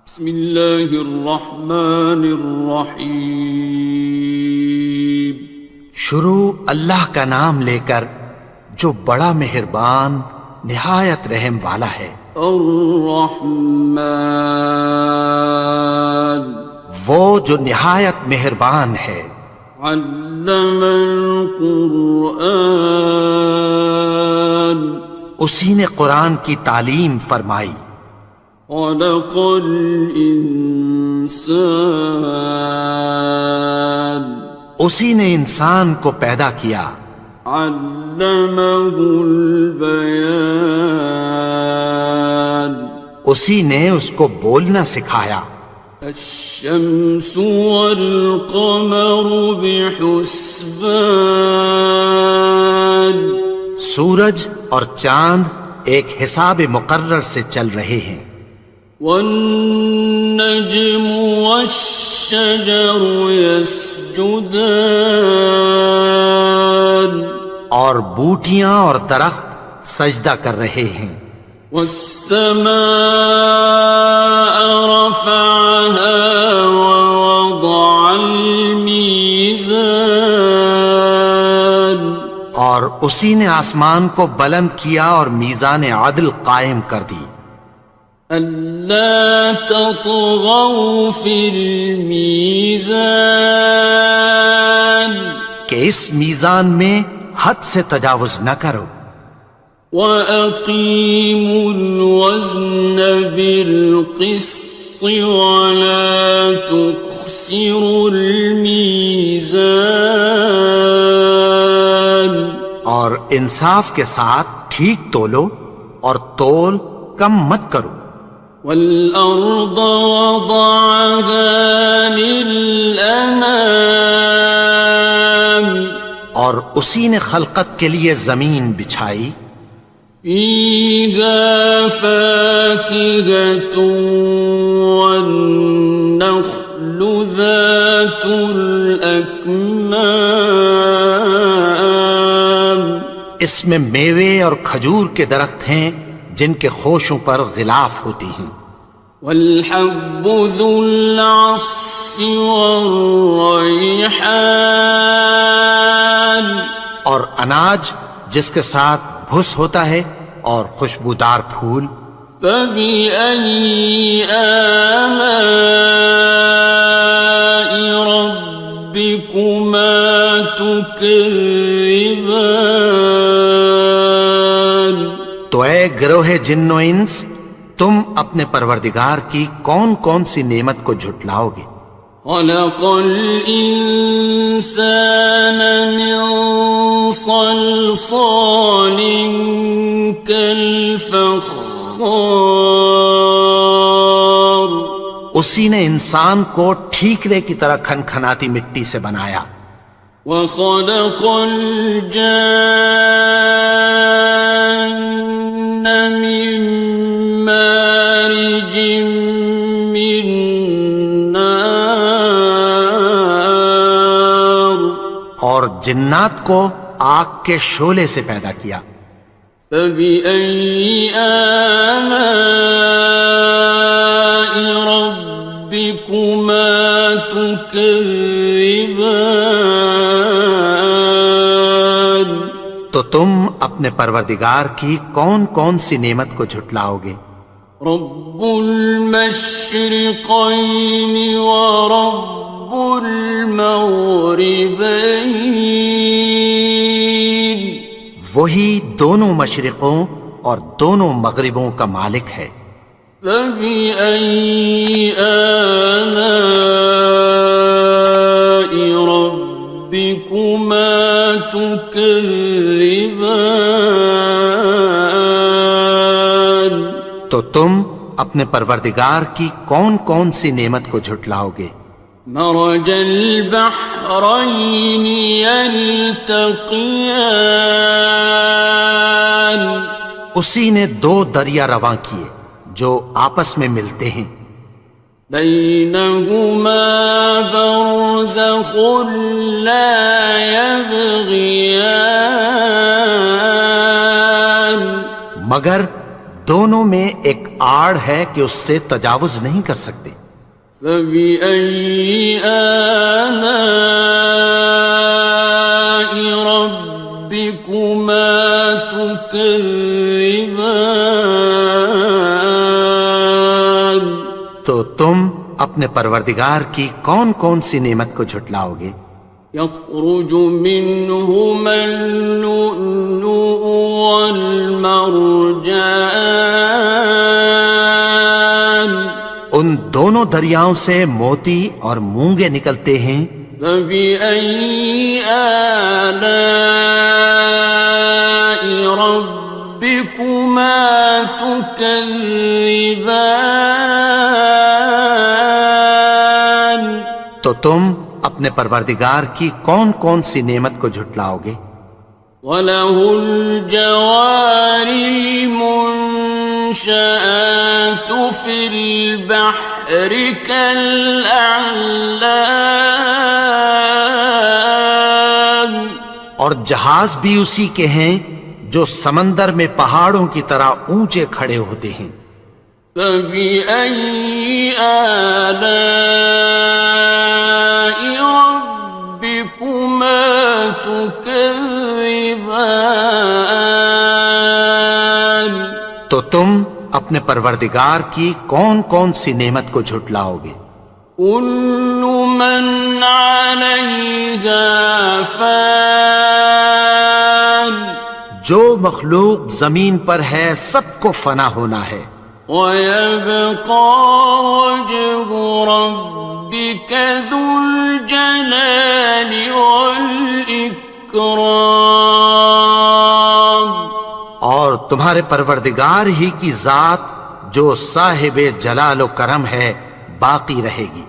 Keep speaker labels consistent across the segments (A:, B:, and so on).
A: بسم اللہ الرحمن الرحیم۔
B: شروع اللہ کا نام لے کر جو بڑا مہربان نہایت رحم والا ہے۔
A: الرحمن،
B: وہ جو نہایت مہربان ہے۔
A: علم القرآن،
B: اسی نے قرآن کی تعلیم فرمائی۔
A: خلق الانسان،
B: اسی نے انسان کو پیدا کیا۔
A: علمہ البیان،
B: اسی نے اس کو بولنا سکھایا۔
A: الشمس والقمر بحسبان،
B: سورج اور چاند ایک حساب مقرر سے چل رہے ہیں۔
A: والنجم والشجر يسجدان،
B: اور بوٹیاں اور درخت سجدہ کر رہے ہیں۔
A: والسماء رفعها ووضع الميزان،
B: اور اسی نے آسمان کو بلند کیا اور میزان عدل قائم کر دی۔
A: ألا تطغوا في الميزان،
B: کہ اس میزان میں حد سے تجاوز نہ کرو۔
A: وَأَقِيمُوا الْوَزْنَ بِالْقِسْطِ وَلَا تُخْسِرُوا الْمِيزَانَ،
B: اور انصاف کے ساتھ ٹھیک تولو اور تول کم مت کرو۔
A: وَالْأَرْضَ وَضَعَهَا لِلْأَنَامِ،
B: اور اسی نے خلقت کے لیے زمین بچھائی۔
A: فِيهَا فَاكِهَةٌ وَالنَّخْلُ ذَاتُ الْأَكْمَامِ،
B: اس میں میوے اور کھجور کے درخت ہیں جن کے خوشوں پر غلاف ہوتی ہیں۔
A: وَالْحَبُّ ذُو الْعَصْفِ وَالرَّيْحَانِ،
B: اور اناج جس کے ساتھ بھس ہوتا ہے اور خوشبودار پھول۔
A: فَبِأَيِّ آلَاءِ رَبِّكُمَا تُكَذِّبَانِ،
B: تو اے گروہ جن و انس، تم اپنے پروردگار کی کون کون سی نعمت کو جھٹلاؤ گے؟
A: خَلَقَ الْإِنسَانَ مِنْ صَلْصَالٍ كَالْفَخَّارِ،
B: اسی نے انسان کو ٹھیکرے کی طرح کھنکھناتی مٹی سے بنایا۔
A: وَخَلَقَ الْجَانَّ مِن مَّارِجٍ مِّن نَّارٍ،
B: اور جنات کو آگ کے شعلے سے پیدا کیا۔
A: فَبِأَيِّ آلَاءِ رَبِّكُمَا تُكَذِّبَانِ،
B: تو تم اپنے پروردگار کی کون کون سی نعمت کو جھٹلاؤ گے؟
A: رب المشرقین ورب المغربین،
B: وہی دونوں مشرقوں اور دونوں مغربوں کا مالک ہے۔
A: فَبِأَيِّ آلَاءِ رَبِّكُمَا تُكَذِّبَانِ،
B: تو تم اپنے پروردگار کی کون کون سی نعمت کو جھٹلاؤ گے؟
A: مرج البحرین یلتقیان،
B: اسی نے دو دریا رواں کیے جو آپس میں ملتے ہیں۔
A: بینہما برزخ لا یبغیان،
B: مگر دونوں میں ایک آڑ ہے کہ اس سے تجاوز نہیں کر سکتے۔
A: فبأي آلاء ربكما تكذبان؟
B: تو تم اپنے پروردگار کی کون کون سی نعمت کو جھٹلاؤ گے؟
A: يخرج منهما اللؤلؤ والمرجان،
B: ان دونوں دریاؤں سے موتی اور مونگے نکلتے ہیں۔
A: فبأي آلاء ربكما تكذبان؟
B: تو تم اپنے پروردگار کی کون کون سی نعمت کو جھٹلاؤ گے؟
A: وَلَهُ الْجَوَارِ الْمُنشَآتُ فِي الْبَحْرِ كَالْأَعْلَامِ،
B: اور جہاز بھی اسی کے ہیں جو سمندر میں پہاڑوں کی طرح اونچے کھڑے ہوتے ہیں۔
A: فَبِأَيِّ آلَاءِ رَبِّكُمَا تُكَذِّبَانِ؟
B: تو تم اپنے پروردگار کی کون کون سی نعمت کو جھٹلاؤ گے؟
A: كُلُّ مَنْ عَلَيْهَا فَانٍ،
B: جو مخلوق زمین پر ہے سب کو فنا ہونا ہے۔
A: وَيَبْقَى وَجْهُ رَبِّكَ ذُو الْجَلَالِ وَالْإِكْرَامِ،
B: اور تمہارے پروردگار ہی کی ذات جو صاحب جلال و کرم ہے باقی رہے گی۔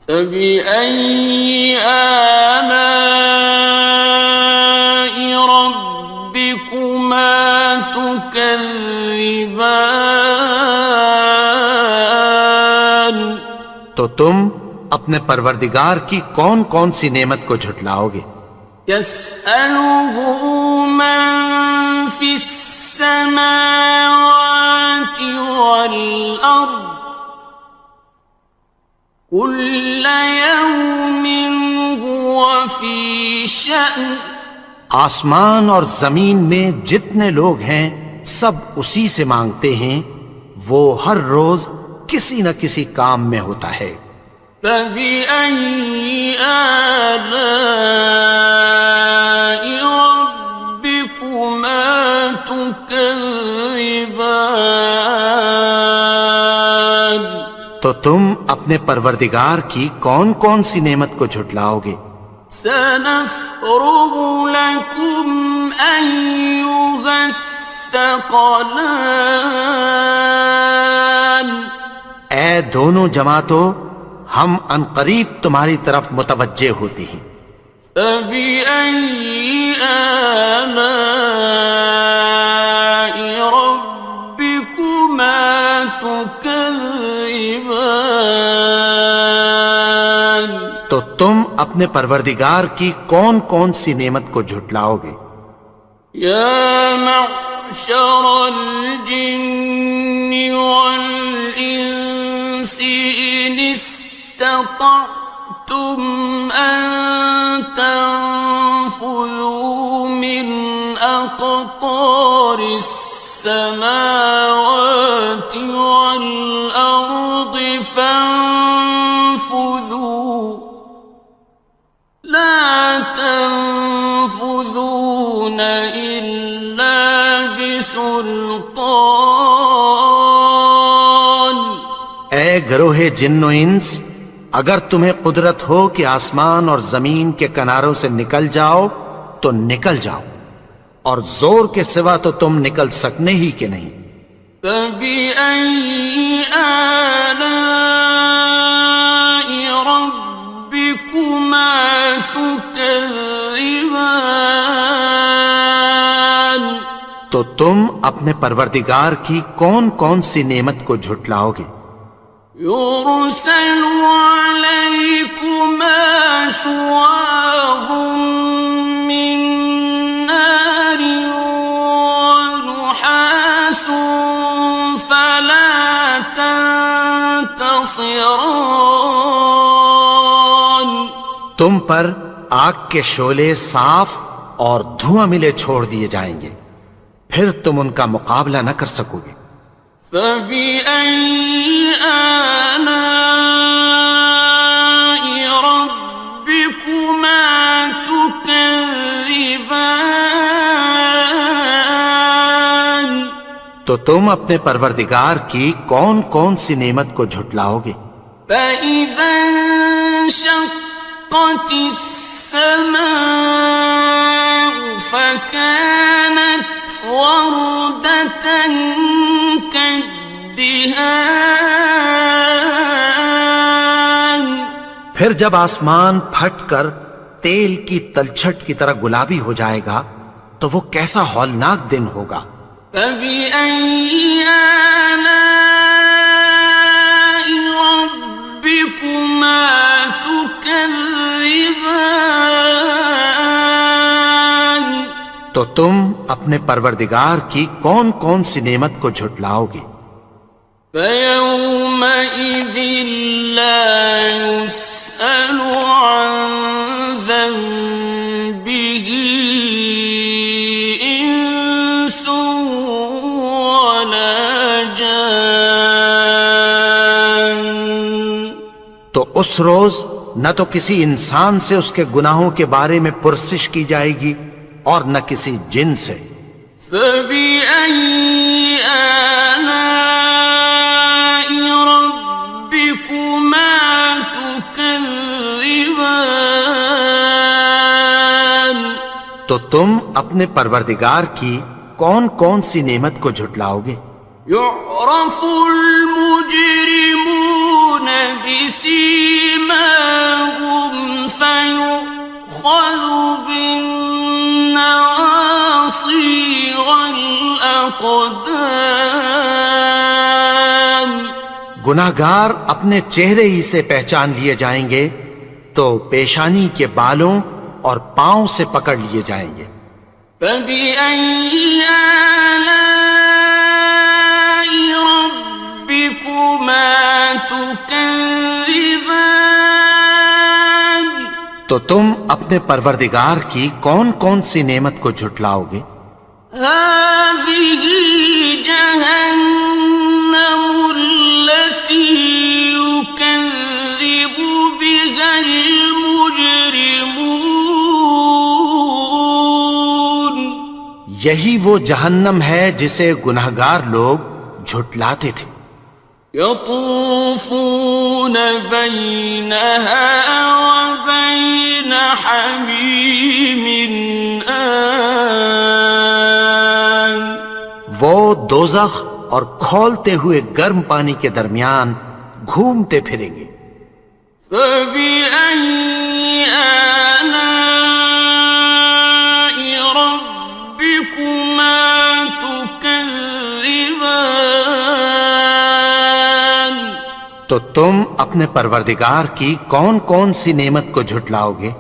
A: فَبِأَيِّ آلَاءِ رَبِّكُمَا تُكَذِّبَانِ؟
B: تو تم اپنے پروردگار کی کون کون سی نعمت کو جھٹلاؤ گے؟
A: يَسْأَلُهُ مَن فِي السَّمَاوَاتِ وَالْأَرْضِ كُلَّ يَوْمٍ هُوَ فِي شَأْنٍ،
B: آسمان اور زمین میں جتنے لوگ ہیں سب اسی سے مانگتے ہیں، وہ ہر روز کسی نہ کسی کام میں ہوتا ہے۔
A: فَبِأَيِّ آلَاءِ رَبِّكُمَا تُكَذِّبَانِ؟
B: تو تم اپنے پروردگار کی کون کون سی نعمت کو جھٹلاؤ گے؟
A: سَنَفْرُغُ لَكُمْ أَيُّهَ الثَّقَلَانِ،
B: اے دونوں جماعتوں، ہم عنقریب تمہاری طرف متوجہ ہوتے ہیں۔
A: فَبِأَيِّ آلَاءِ رَبِّكُمَا تُكَذِّبَانِ؟
B: تو تم اپنے پروردگار کی کون کون سی نعمت کو جھٹلاؤ گے؟
A: يَا مَعْشَرَ الْجِنِّ وَالْإِنسِ إِنِ اسْتَطَعْتُمْ أَن تَنفُذُوا مِنْ أَقْطَارِ السَّمَاوَاتِ وَالْأَرْضِ فَانفُذُوا لَا تَنفُذُونَ إِلَّا بِسُلْطَانٍ۔
B: اے گروہ جن و انس، اگر تمہیں قدرت ہو کہ آسمان اور زمین کے کناروں سے نکل جاؤ تو نکل جاؤ، اور زور کے سوا تو تم نکل سکنے ہی کہ نہیں۔
A: فَبِأَيِّ آلَاءِ رَبِّكُمَا تُكَذِّبَانِ؟
B: تو تم اپنے پروردگار کی کون کون سی نعمت کو جھٹلاؤ گے؟
A: يُرْسَلُ عَلَيْكُمَا شُوَاظٌ مِّن نَّارٍ وَنُحَاسٌ فَلَا تنتصران.
B: تم پر آگ کے شعلے صاف اور دھواں ملے چھوڑ دیے جائیں گے، پھر تم ان کا مقابلہ نہ کر سکو گے۔
A: فَبِأَيِّ آلَاءِ رَبِّكُمَا تُكَذِّبَانِ.
B: تو تم اپنے پروردگار کی کون کون سی نعمت کو جھٹلاؤ گے؟
A: فَإِذَا انشَقَّتِ السَّمَاءُ فَكَانَتْ وَرْدَةً كَالدِّهَانِ.
B: پھر جب آسمان پھٹ کر تیل کی تلچھٹ کی طرح گلابی ہو جائے گا تو وہ کیسا ہولناک دن ہوگا۔
A: فَبِأَيِّ آلَاءِ رَبِّكُمَا تُكَذِّبَانِ.
B: تو تم اپنے پروردگار کی کون کون سی نعمت کو جھٹلاؤ گے؟
A: فَيَوْمَئِذٍ لَا يُسْأَلُ عَنْ ذَنبِهِ إِنسٌ وَلَا جَانٌ.
B: تو اس روز نہ تو کسی انسان سے اس کے گناہوں کے بارے میں پرسش کی جائے گی اور نہ کسی جن سے۔
A: فَبِأَيِّ آلَاءِ رَبِّكُمَا تُكَذِّبَانِ.
B: تو تم اپنے پروردگار کی کون کون سی نعمت کو جھٹلاؤ گے؟
A: يُعْرَفُ الْمُجْرِمُونَ بِسِيمَاهُمْ فَيُؤْخَذُ بِالنَّوَاصِي وَالْأَقْدَامِ.
B: گناہگار اپنے چہرے ہی سے پہچان لیے جائیں گے تو پیشانی کے بالوں اور پاؤں سے پکڑ لیے جائیں گے۔
A: فَبِأَيِّ آلَاءِ رَبِّكُمَا تُكَذِّبَانِ.
B: تو تم اپنے پروردگار کی کون کون سی نعمت کو جھٹلاؤ گے؟
A: هَٰذِهِ جَهَنَّمُ الَّتِي يُكَذِّبُ بِهَا الْمُجْرِمُونَ.
B: یہی وہ جہنم ہے جسے گناہگار لوگ جھٹلاتے تھے۔
A: يَطُوفُونَ بَيْنَهَا وَبَيْنَ حَمِيمٍ آنٍ.
B: وہ دوزخ اور کھولتے ہوئے گرم پانی کے درمیان گھومتے پھریں گے۔
A: فَبِأَيِّ آلَاءِ رَبِّكُمَا تُكَذِّبَانِ.
B: تو تم اپنے پروردگار کی کون کون سی نعمت کو جھٹلاؤ گے؟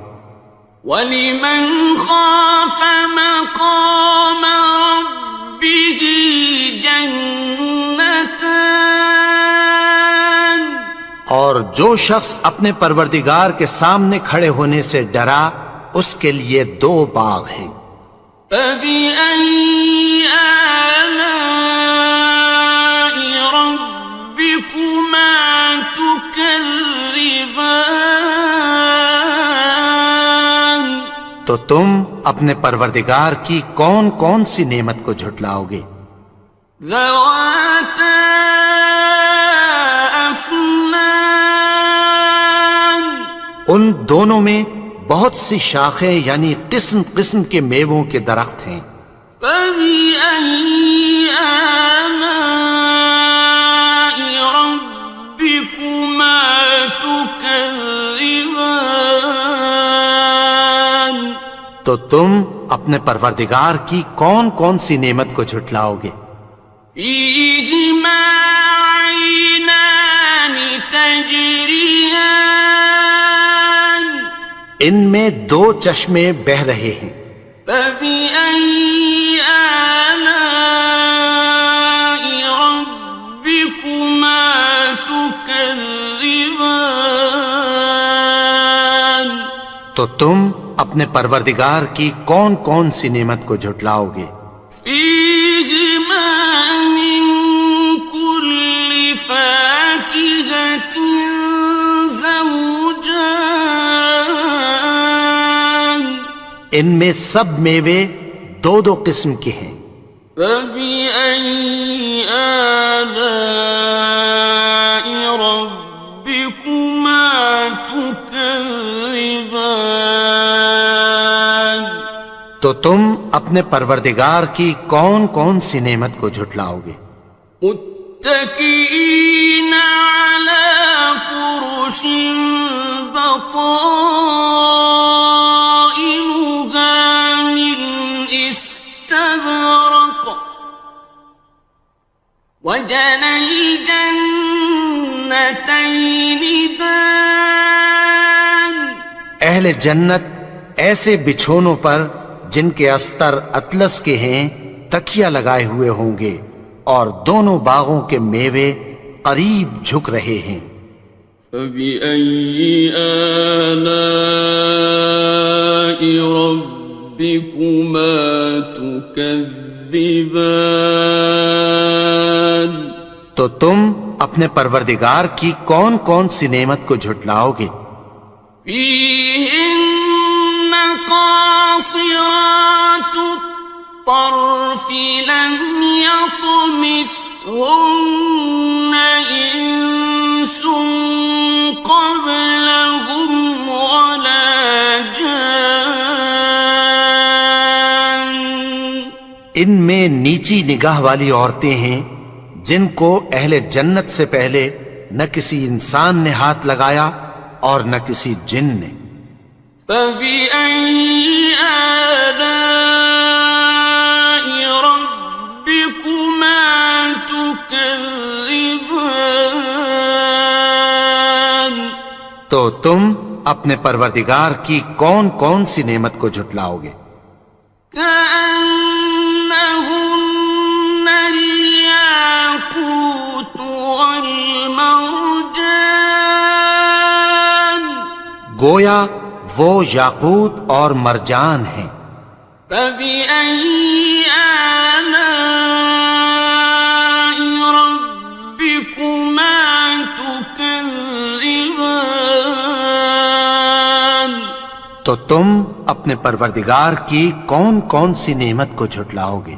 A: وَلِمَنْ خَافَ مَقَامَ رَبِّهِ جَنَّتَانِ.
B: اور جو شخص اپنے پروردگار کے سامنے کھڑے ہونے سے ڈرا اس کے لیے دو باغ ہیں۔
A: فَبِأَيِّ آلَاءِ رَبِّكُمَا تُكَذِّبَانِ.
B: تو تم اپنے پروردگار کی کون کون سی نعمت کو جھٹلاؤ گے؟
A: ذَوَاتَا أَفْنَانٍ.
B: ان دونوں میں بہت سی شاخیں یعنی قسم قسم کے میووں کے درخت ہیں۔
A: فَبِأَيِّ آلَاءِ رَبِّكُمَا تُكَذِّبَانِ.
B: تو تم اپنے پروردگار کی کون کون سی نعمت کو جھٹلاؤ گے؟
A: فِيهِمَا عَيْنَانِ تَجْرِيَانِ.
B: ان میں دو چشمے بہہ رہے ہیں۔
A: فَبِأَيِّ آلَاءِ رَبِّكُمَا تُكَذِّبَانِ. تكذبان
B: تو تم اپنے پروردگار کی کون کون سی نعمت کو جھٹلاؤ گے؟
A: فيهما من كل فاكهة زوجان
B: ان میں سب میوے دو دو قسم کے ہیں۔
A: فبأي آلاء ربكما تكذبان
B: تو تم اپنے پروردگار کی کون کون سی نعمت کو جھٹلاؤ گے؟
A: متكئين على فرش بطائنها من استبرق وجنى الجنتين دان
B: اہل جنت ایسے بچھونوں پر جن کے استر اطلس کے ہیں تکیہ لگائے ہوئے ہوں گے، اور دونوں باغوں کے میوے قریب جھک رہے ہیں۔
A: فبأي آلاء ربكما تكذبان
B: تو تم اپنے پروردگار کی کون کون سی نعمت کو جھٹلاؤ گے؟
A: فيهن قاصرات الطرف لم يطمثهن إنس قبلهم ولا جان
B: ان میں نیچی نگاہ والی عورتیں ہیں جن کو اہل جنت سے پہلے نہ کسی انسان نے ہاتھ لگایا اور نہ کسی جن نے۔
A: فبأي آلاء ربكما تكذبان
B: تو تم اپنے پروردگار کی کون کون سی نعمت کو جھٹلاؤ گے؟
A: كأنهن الياقوت والمرجان
B: گویا وہ یاقوت اور مرجان ہیں۔
A: فبأي آلاء ربكما تكذبان
B: تو تم اپنے پروردگار کی کون کون سی نعمت کو جھٹلاؤ گے؟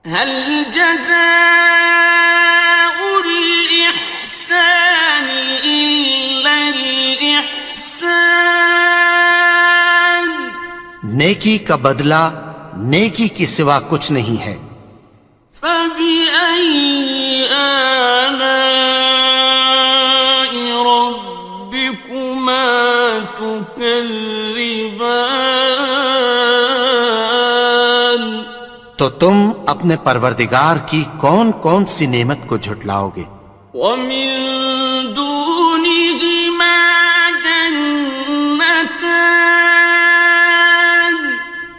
A: هل جزاء الإحسان إلا الإحسان
B: نیکی کا بدلہ نیکی کی سوا کچھ نہیں ہے۔
A: فبأي آلاء ربكما تكذبان
B: تو تم اپنے پروردگار کی کون کون سی نعمت کو جھٹلاؤ گے؟
A: ومن دونهما جنتان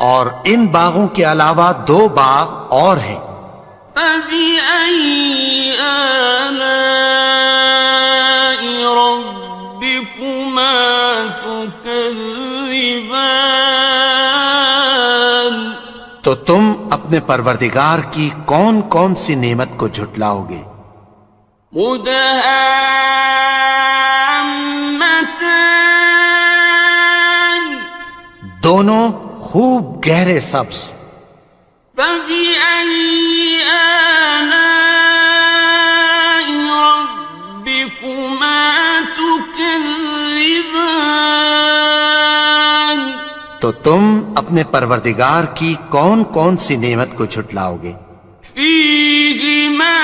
B: اور ان باغوں کے علاوہ دو باغ اور ہیں۔
A: فبأي آلاء ربكما تكذبان
B: تو تم اپنے پروردگار کی کون کون سی نعمت کو جھٹلاؤ گے؟
A: مدهامتان
B: دونوں خوب گہرے سبز۔
A: فبأي آلاء ربكما تكذبان
B: تو تم اپنے پروردگار کی کون کون سی نعمت کو جھٹلاؤ گے؟
A: فيهما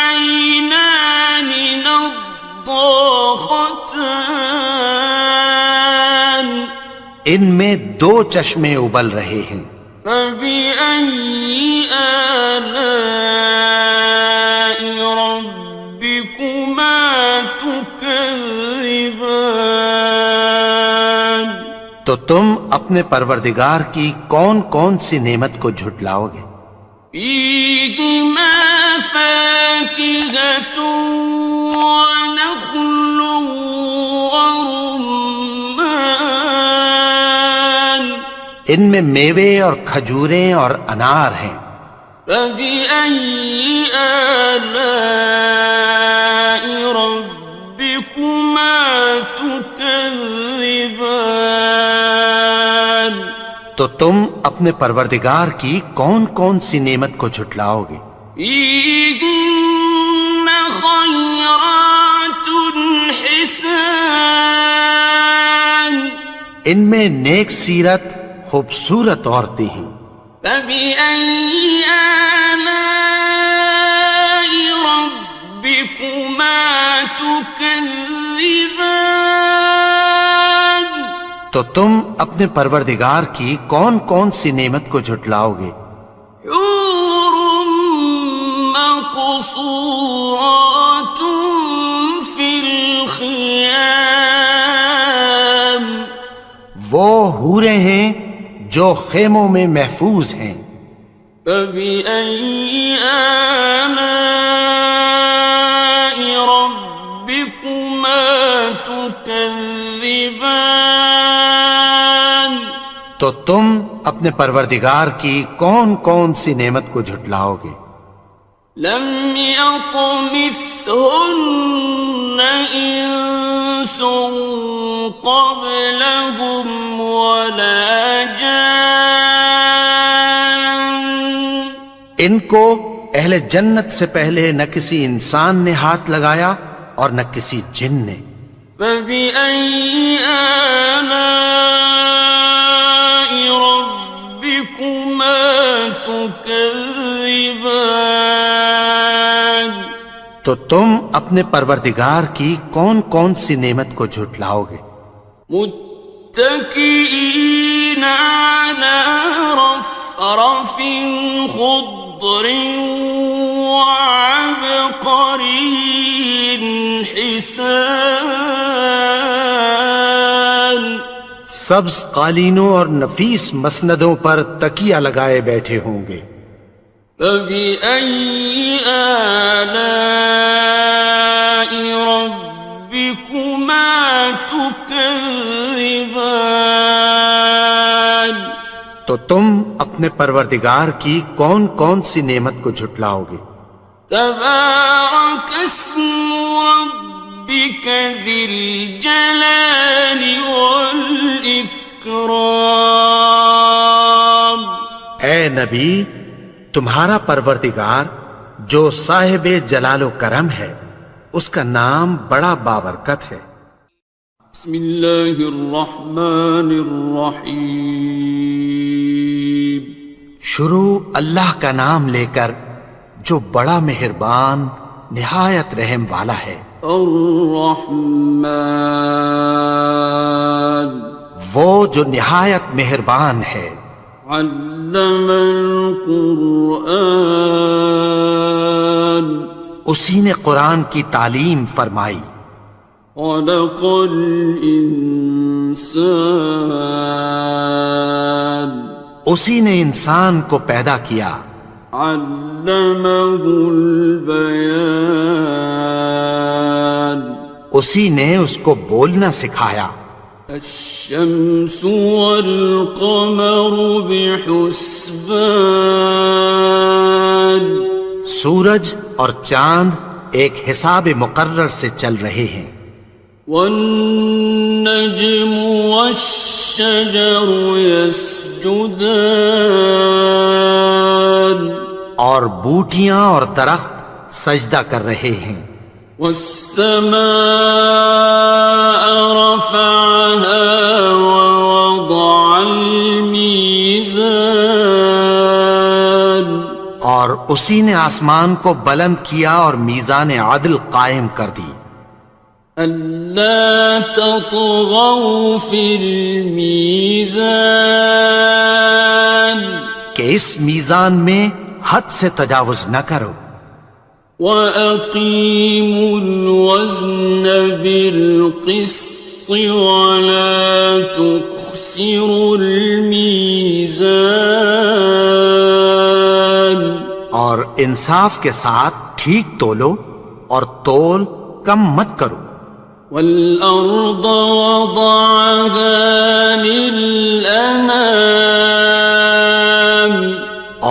A: عينان نضاختان
B: ان میں دو چشمے ابل رہے ہیں۔
A: فبأي آلاء ربكما تكذبان
B: تو تم اپنے پروردگار کی کون کون سی نعمت کو جھٹلاؤ گے؟
A: فيهما فاكهة ونخل ورمان
B: ان میں میوے اور کھجوریں اور انار ہیں.
A: فبأي آلاء ربكما تكذبان
B: تو تم اپنے پروردگار کی کون کون سی نعمت کو جھٹلاؤ گے؟
A: فيهن خيرات حسان
B: ان میں نیک سیرت خوبصورت عورتیں ہیں.
A: فبأي آلاء ربكما تكذبان
B: تو تم اپنے پروردگار کی کون کون سی نعمت کو جھٹلاؤ گے؟
A: حور مقصورات في الخيام
B: وہ حوریں ہیں جو خیموں میں محفوظ ہیں.
A: فبأي آلاء ربكما تكذبان
B: تو تم اپنے پروردگار کی کون کون سی نعمت کو جھٹلاؤ گے؟
A: لم يطمثهن إنس قبلهم ولا جان
B: ان کو اہل جنت سے پہلے نہ کسی انسان نے ہاتھ لگایا اور نہ کسی جن نے.
A: فبأي آلاء ربكما تكذبان
B: تو تم اپنے پروردگار کی کون کون سی نعمت کو جھٹلاؤ گے؟
A: متكئين على رفرف خضر وعبقري حسان
B: سبز قالینوں اور نفیس مسندوں پر تکیہ لگائے بیٹھے ہوں گے.
A: فبأي آلاء ربكما تكذبان
B: تو تم اپنے پروردگار کی کون کون سی نعمت کو جھٹلاؤ گے؟
A: تبارك اسم ربك ذي الجلال والإكرام
B: اے نبی، تمہارا پروردگار جو صاحب جلال و کرم ہے اس کا نام بڑا بابرکت ہے.
A: بسم اللہ الرحمن الرحیم
B: شروع اللہ کا نام لے کر جو بڑا مہربان نہایت رحم والا ہے.
A: الرحمن
B: وہ جو نہایت مہربان ہے.
A: علم القرآن
B: اسی نے قرآن کی تعلیم فرمائی.
A: خلق الانسان
B: اسی نے انسان کو پیدا کیا.
A: علمہ البیان
B: اسی نے اس کو بولنا سکھایا.
A: الشمس والقمر بحسبان
B: سورج اور چاند ایک حساب مقرر سے چل رہے ہیں.
A: والنجم والشجر يسجدان
B: اور بوٹیاں اور درخت سجدہ کر رہے ہیں.
A: والسماء رفعها ووضع الميزان
B: اور اسی نے آسمان کو بلند کیا اور میزان عدل قائم کر دی.
A: ألا تطغوا في الميزان
B: کہ اس میزان میں حد سے تجاوز نہ کرو.
A: وَأَقِيمُوا الْوَزْنَ بِالْقِسْطِ وَلَا تُخْسِرُوا الْمِيزَانَ
B: اور اور انصاف کے ساتھ ٹھیک تولو اور تول کم مت کرو.
A: والأرض وضعها للأنام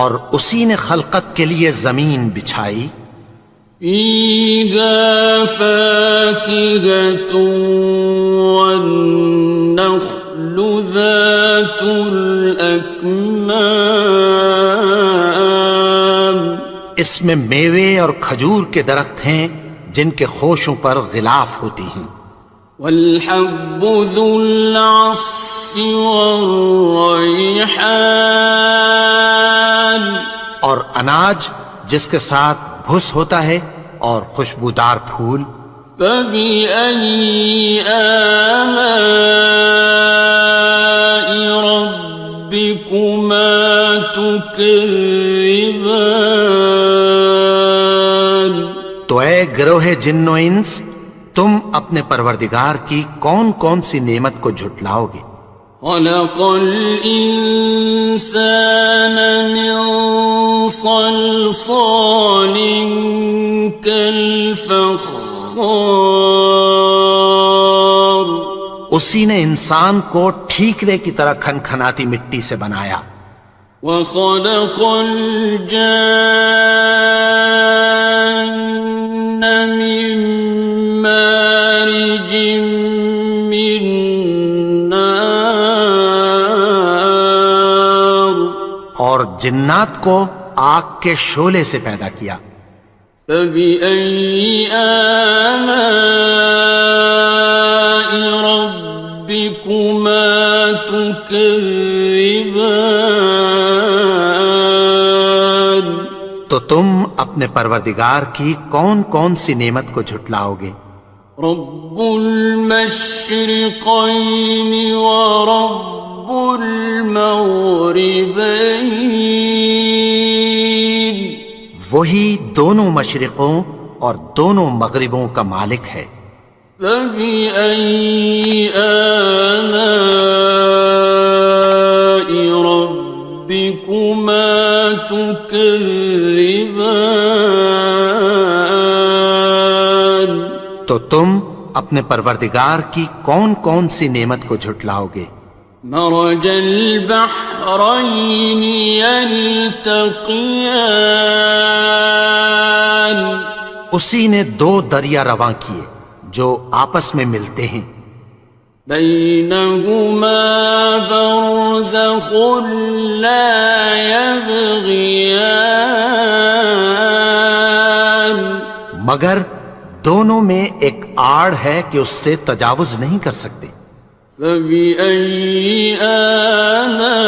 B: اور اسی نے خلقت کے لیے زمین بچھائی.
A: فيها فاكهة والنخل ذات الأكمام
B: اس میں میوے اور کھجور کے درخت ہیں جن کے خوشوں پر غلاف ہوتی ہیں.
A: والحب ذو العصف والريحان
B: اور اناج جس کے ساتھ بھس ہوتا ہے اور خوشبودار پھول.
A: فبأي آلاء ربكما تكذبان
B: تو اے گروہ جن و انس، تم اپنے پروردگار کی کون کون سی نعمت کو جھٹلاؤ گے؟
A: خلق الإنسان من صلصال كالفخار
B: اسی نے انسان کو ٹھیکرے کی طرح کھنکھناتی مٹی سے بنایا.
A: وخلق الجان من مارج من نار
B: اور جنات کو آگ کے شعلے سے پیدا کیا.
A: فبأي آلاء ربكما تكذبان
B: تو تم اپنے پروردگار کی کون کون سی نعمت کو جھٹلاؤ گے؟
A: رب المشرقين ورب المغربين
B: وہی دونوں مشرقوں اور دونوں مغربوں کا مالک ہے.
A: فبأي آلاء ربكما تكذبان
B: تو تم اپنے پروردگار کی کون کون سی نعمت کو جھٹلاؤ گے؟
A: مرج البحرين يلتقيان
B: اسی نے دو دریا رواں کیے جو آپس میں ملتے ہیں.
A: بينهما برزخ لا يبغيان
B: مگر دونوں میں ایک آڑ ہے کہ اس سے تجاوز نہیں کر سکتے.
A: فبأي آلاء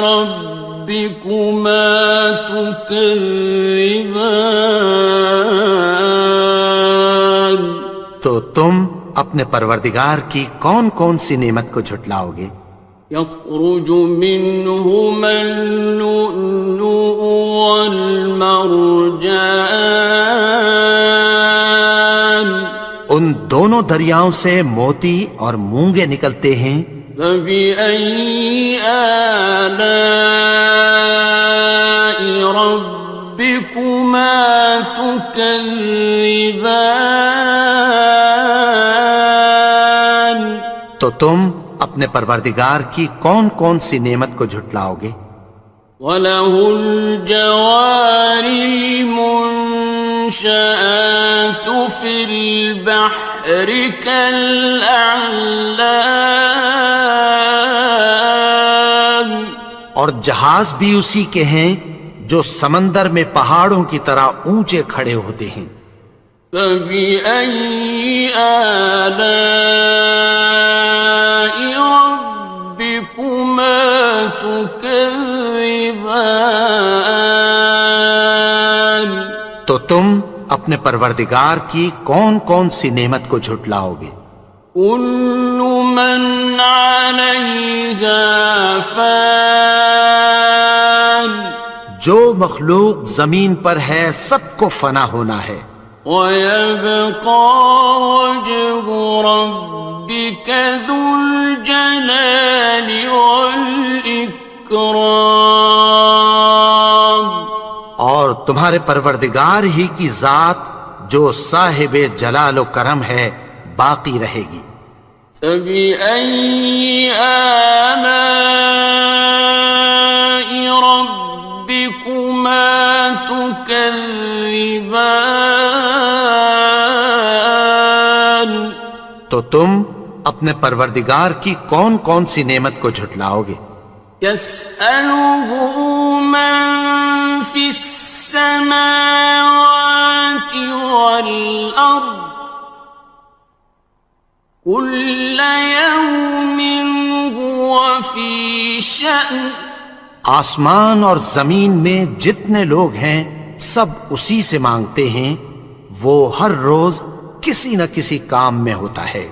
A: ربكما تكذبان
B: تو تم اپنے پروردگار کی کون کون سی نعمت کو جھٹلاؤ گے؟
A: يخرج منهما اللؤلؤ والمرجان
B: ان دونوں دریاؤں سے موتی اور مونگے نکلتے ہیں.
A: فبأي آلاء ربكما تكذبان
B: تو تم اپنے پروردگار کی کون کون سی نعمت کو جھٹلاؤ گے؟
A: وَلَهُ الْجَوَارِ الْمُنشَآتُ فِي الْبَحْرِ كَالْأَعْلَامِ
B: اور جہاز بھی اسی کے ہیں جو سمندر میں پہاڑوں کی طرح اونچے کھڑے ہوتے ہیں.
A: فَبِأَيِّ آلَاءِ رَبِّكُمَا تُكَذِّبَانِ
B: تو تم اپنے پروردگار کی کون کون سی نعمت کو جھٹلاؤ گے؟
A: كُلُّ مَنْ عَلَيْهَا فَانٍ
B: جو مخلوق زمین پر ہے سب کو فنا ہونا ہے.
A: وَيَبْقَى وَجْهُ رَبِّكَ ذُو الْجَلَالِ وَالْإِكْرَامِ
B: تمہارے پروردگار ہی کی ذات جو صاحب جلال و کرم ہے باقی رہے گی۔
A: فبأي آلاء ربكما تكذبان؟
B: تو تم اپنے پروردگار کی کون کون سی نعمت کو جھٹلاؤ گے؟
A: يسأله من في السماوات والأرض كل يوم هو في شأن۔
B: آسمان اور زمین میں جتنے لوگ ہیں سب اسی سے مانگتے ہیں، وہ ہر روز کسی نہ کسی کام میں ہوتا ہے۔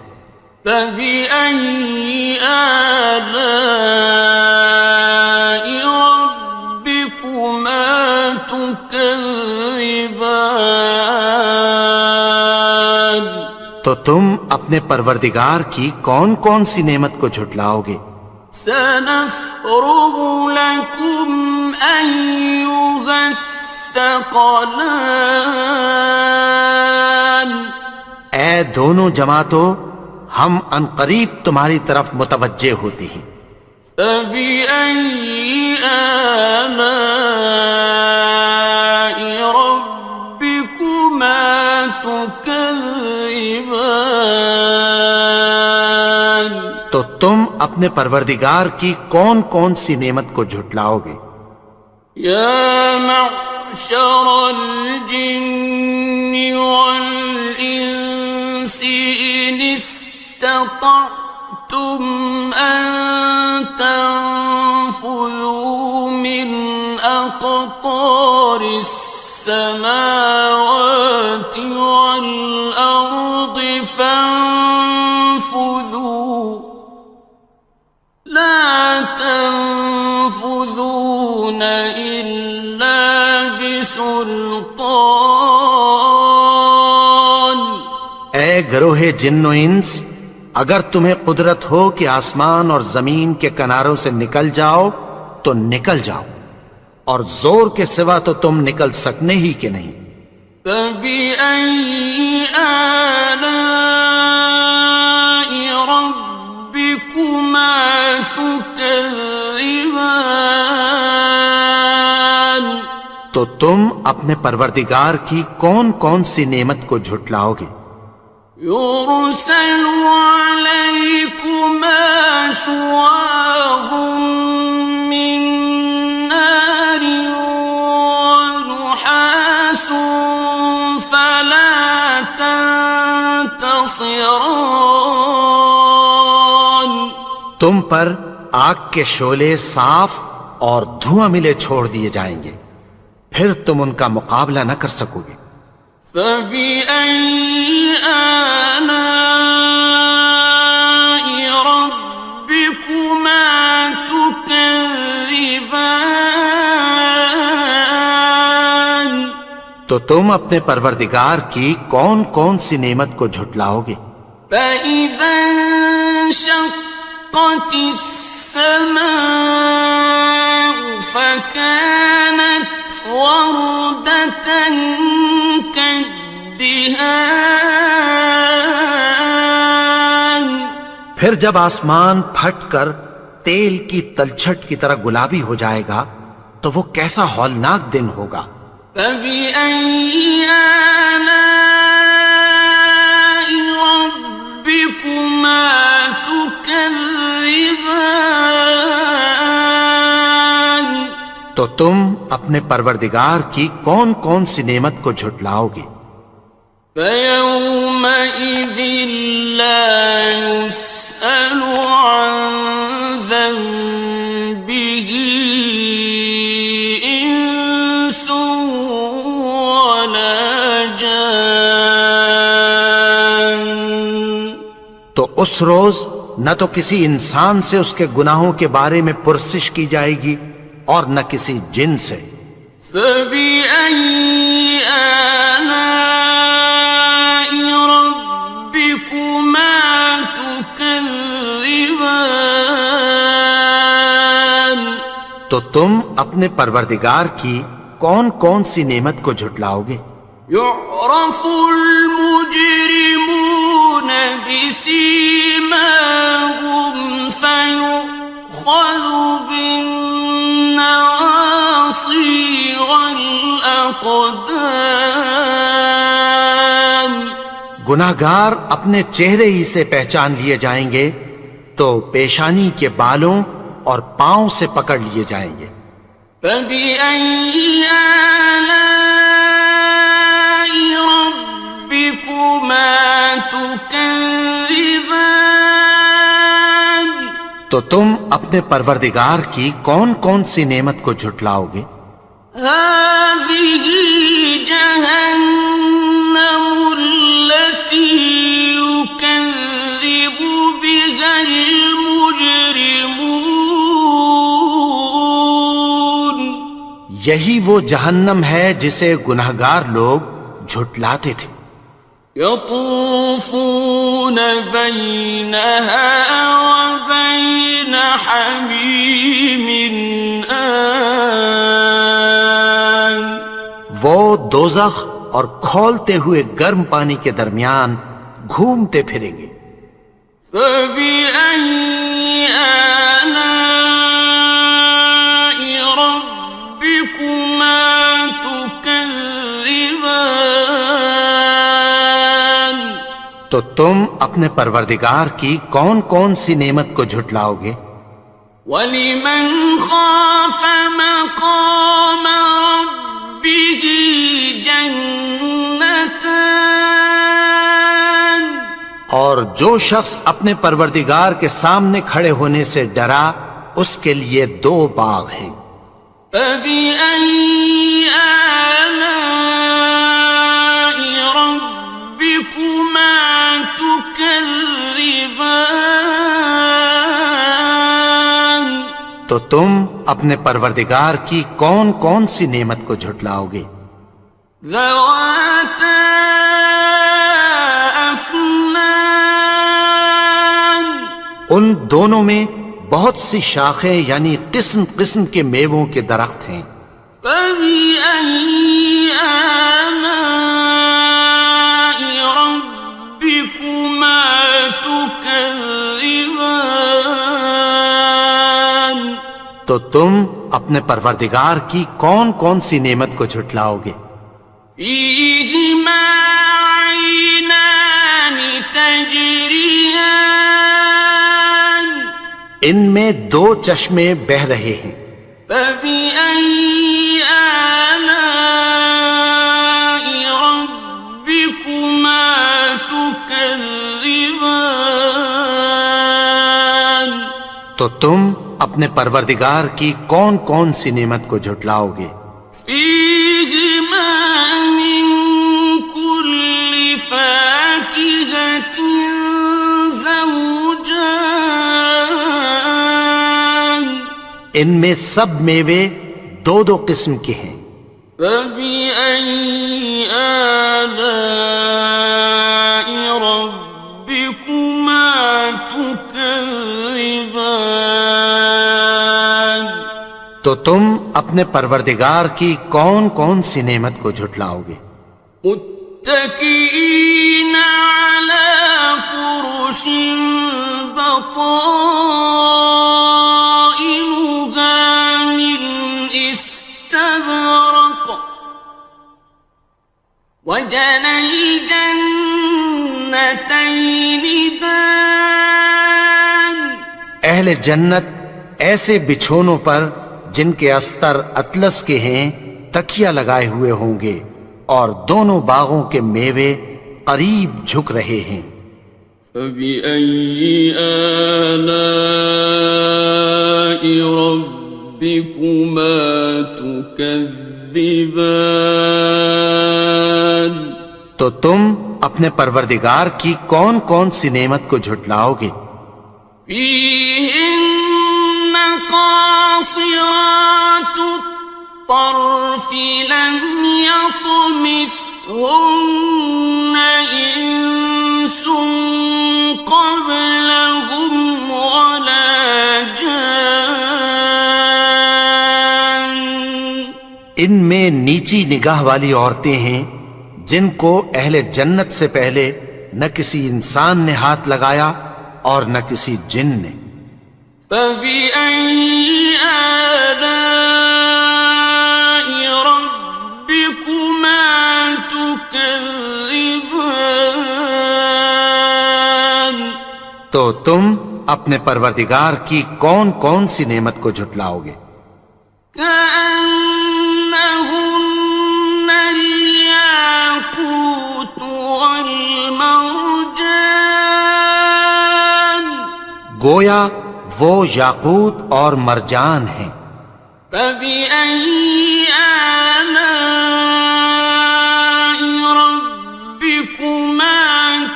A: فبأي آلاء ربكما تكذبان؟
B: تو تم اپنے پروردگار کی کون کون سی نعمت کو جھٹلاؤ گے؟
A: سنفرغ لكم أيها الثقلان۔
B: اے دونوں جماعتوں، ہم عنقریب تمہاری طرف متوجہ ہوتے ہیں۔
A: فبأي آلاء ربكما تكذبان؟
B: تو تم اپنے پروردگار کی کون کون سی نعمت کو جھٹلاؤ گے؟
A: يا معشر الجن والإنس إن استطعتم أن تنفذوا من أقطار السماوات والأرض فانفذوا لا تنفذون إلا بسلطان۔
B: اے گروہ جن و انس، اگر تمہیں قدرت ہو کہ آسمان اور زمین کے کناروں سے نکل جاؤ تو نکل جاؤ، اور زور کے سوا تو تم نکل سکنے ہی کہ نہیں۔
A: فبأي آلاء ربكما تكذبان؟
B: تو تم اپنے پروردگار کی کون کون سی نعمت کو جھٹلاؤ گے؟
A: يرسل عليكما شواظ من نار ونحاس فلا تنتصران۔
B: تم پر آگ کے شعلے صاف اور دھواں ملے چھوڑ دیے جائیں گے، پھر تم ان کا مقابلہ نہ کر سکو گے۔
A: فبأي آلاء ربكما تكذبان؟
B: تو تم اپنے پروردگار کی کون کون سی نعمت کو جھٹلاؤ گے؟
A: فإذا انشقت السماء فكانت وردة كالدهان۔
B: پھر جب آسمان پھٹ کر تیل کی تلچھٹ کی طرح گلابی ہو جائے گا تو وہ کیسا ہولناک دن ہوگا۔
A: فبأي آلاء ربكما تكذبان؟
B: تو تم اپنے پروردگار کی کون کون سی نعمت کو جھٹلاؤ گے؟
A: فيومئذ لا يسأل عن ذنبه إنس ولا جان۔
B: تو اس روز نہ تو کسی انسان سے اس کے گناہوں کے بارے میں پرسش کی جائے گی اور نہ کسی جن سے۔
A: فبأي آلاء ربكما تكذبان؟
B: تو تم اپنے پروردگار کی کون کون سی نعمت کو جھٹلاؤ گے؟
A: يعرف المجرمون بسيماهم فيؤخذ بالنواصي والأقدام.
B: گناہگار اپنے چہرے ہی سے پہچان لیے جائیں گے تو پیشانی کے بالوں اور پاؤں سے پکڑ لیے جائیں گے.
A: فَبِأَيِّ آلَاءِ رَبِّكُمَا تُكَذِّبَانِ.
B: تو تم اپنے پروردگار کی کون کون سی نعمت کو جھٹلاؤ گے؟
A: هَٰذِهِ جَهَنَّمُ الَّتِي يُكَذِّبُ بِهَا الْمُجْرِمُونَ.
B: یہی وہ جہنم ہے جسے گناہگار لوگ جھٹلاتے تھے.
A: يطوفون بينها وبين حميم آن.
B: وہ دوزخ اور کھولتے ہوئے گرم پانی کے درمیان گھومتے پھریں گے.
A: فبأي آلاء ربكما تكذبان.
B: تو تم اپنے پروردگار کی کون کون سی نعمت کو جھٹلاؤ گے؟
A: وَلِمَنْ خَافَ مَقَامَ رَبِّهِ جَنَّتَانِ.
B: اور جو شخص اپنے پروردگار کے سامنے کھڑے ہونے سے ڈرا اس کے لیے 2 باغ ہیں.
A: فَبِأَيِّ آلَاءِ رَبِّكُمَا تُكَذِّبَانِ.
B: تو تم اپنے پروردگار کی کون کون سی نعمت کو جھٹلاؤ گے؟
A: ذَوَاتَا أَفْنَانٍ.
B: ان دونوں میں بہت سی شاخیں یعنی قسم قسم کے میووں کے درخت ہیں.
A: فَبِأَيِّ آلَاءِ رَبِّكُمَا تُكَذِّبَانِ.
B: تو تم اپنے پروردگار کی کون کون سی نعمت کو جھٹلاؤ گے؟
A: فِيهِمَا عَيْنَانِ تَجْرِيَانِ.
B: ان میں 2 چشمے بہہ رہے ہیں.
A: فَبِأَيِّ آلَاءِ رَبِّكُمَا تُكَذِّبَانِ.
B: تو تم اپنے پروردگار کی کون کون سی نعمت کو جھٹلاؤ گے؟
A: فِيهِمَا مِن كُلِّ فَاكِهَةٍ زَوْجَانِ.
B: ان میں سب میوے 2 قسم کے ہیں.
A: فَبِأَيِّ آلَاءِ رَبِّكُمَا تُكَذِّبَانِ.
B: تو تم اپنے پروردگار کی کون کون سی نعمت کو جھٹلاؤ گے؟
A: متكئين على فرش بطائنها من استبرق وجنى الجنتين دان.
B: اہل جنت ایسے بچھونوں پر جن کے استر اطلس کے ہیں تکیہ لگائے ہوئے ہوں گے اور دونوں باغوں کے میوے قریب جھک رہے ہیں.
A: فَبِأَيِّ آلَاءِ رَبِّكُمَا تُكَذِّبَانِ.
B: تو تم اپنے پروردگار کی کون کون سی نعمت کو جھٹلاؤ گے؟
A: فِيهِنَّ قَاصِرَاتُ الطَّرْفِ لَمْ يَطْمِثْهُنَّ إِنسٌ قَبْلَهُمْ وَلَا جَانٌّ.
B: ان میں نیچی نگاہ والی عورتیں ہیں جن کو اہل جنت سے پہلے نہ کسی انسان نے ہاتھ لگایا اور نہ کسی جن نے۔
A: فَبِأَيِّ آلَاءِ رَبِّكُمَا تُكَذِّبَانِ،
B: تو تم اپنے پروردگار کی کون کون سی نعمت کو جھٹلاؤ گے؟
A: كأنهن الياقوت والمرجان،
B: گویا وہ یاقوت اور مرجان ہیں۔
A: فبأي آلاء ربكما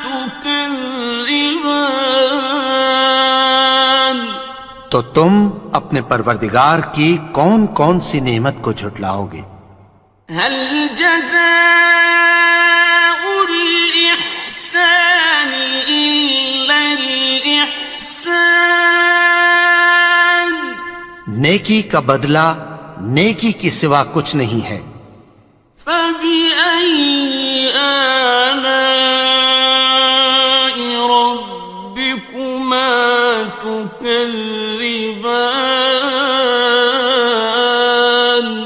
A: تكذبان،
B: تو تم اپنے پروردگار کی کون کون سی نعمت کو جھٹلاؤ گے؟
A: هل جزاء الإحسان إلا الإحسان،
B: نیکی کا بدلہ نیکی کی سوا کچھ نہیں ہے۔
A: فبأي آلاء ربكما تكذبان،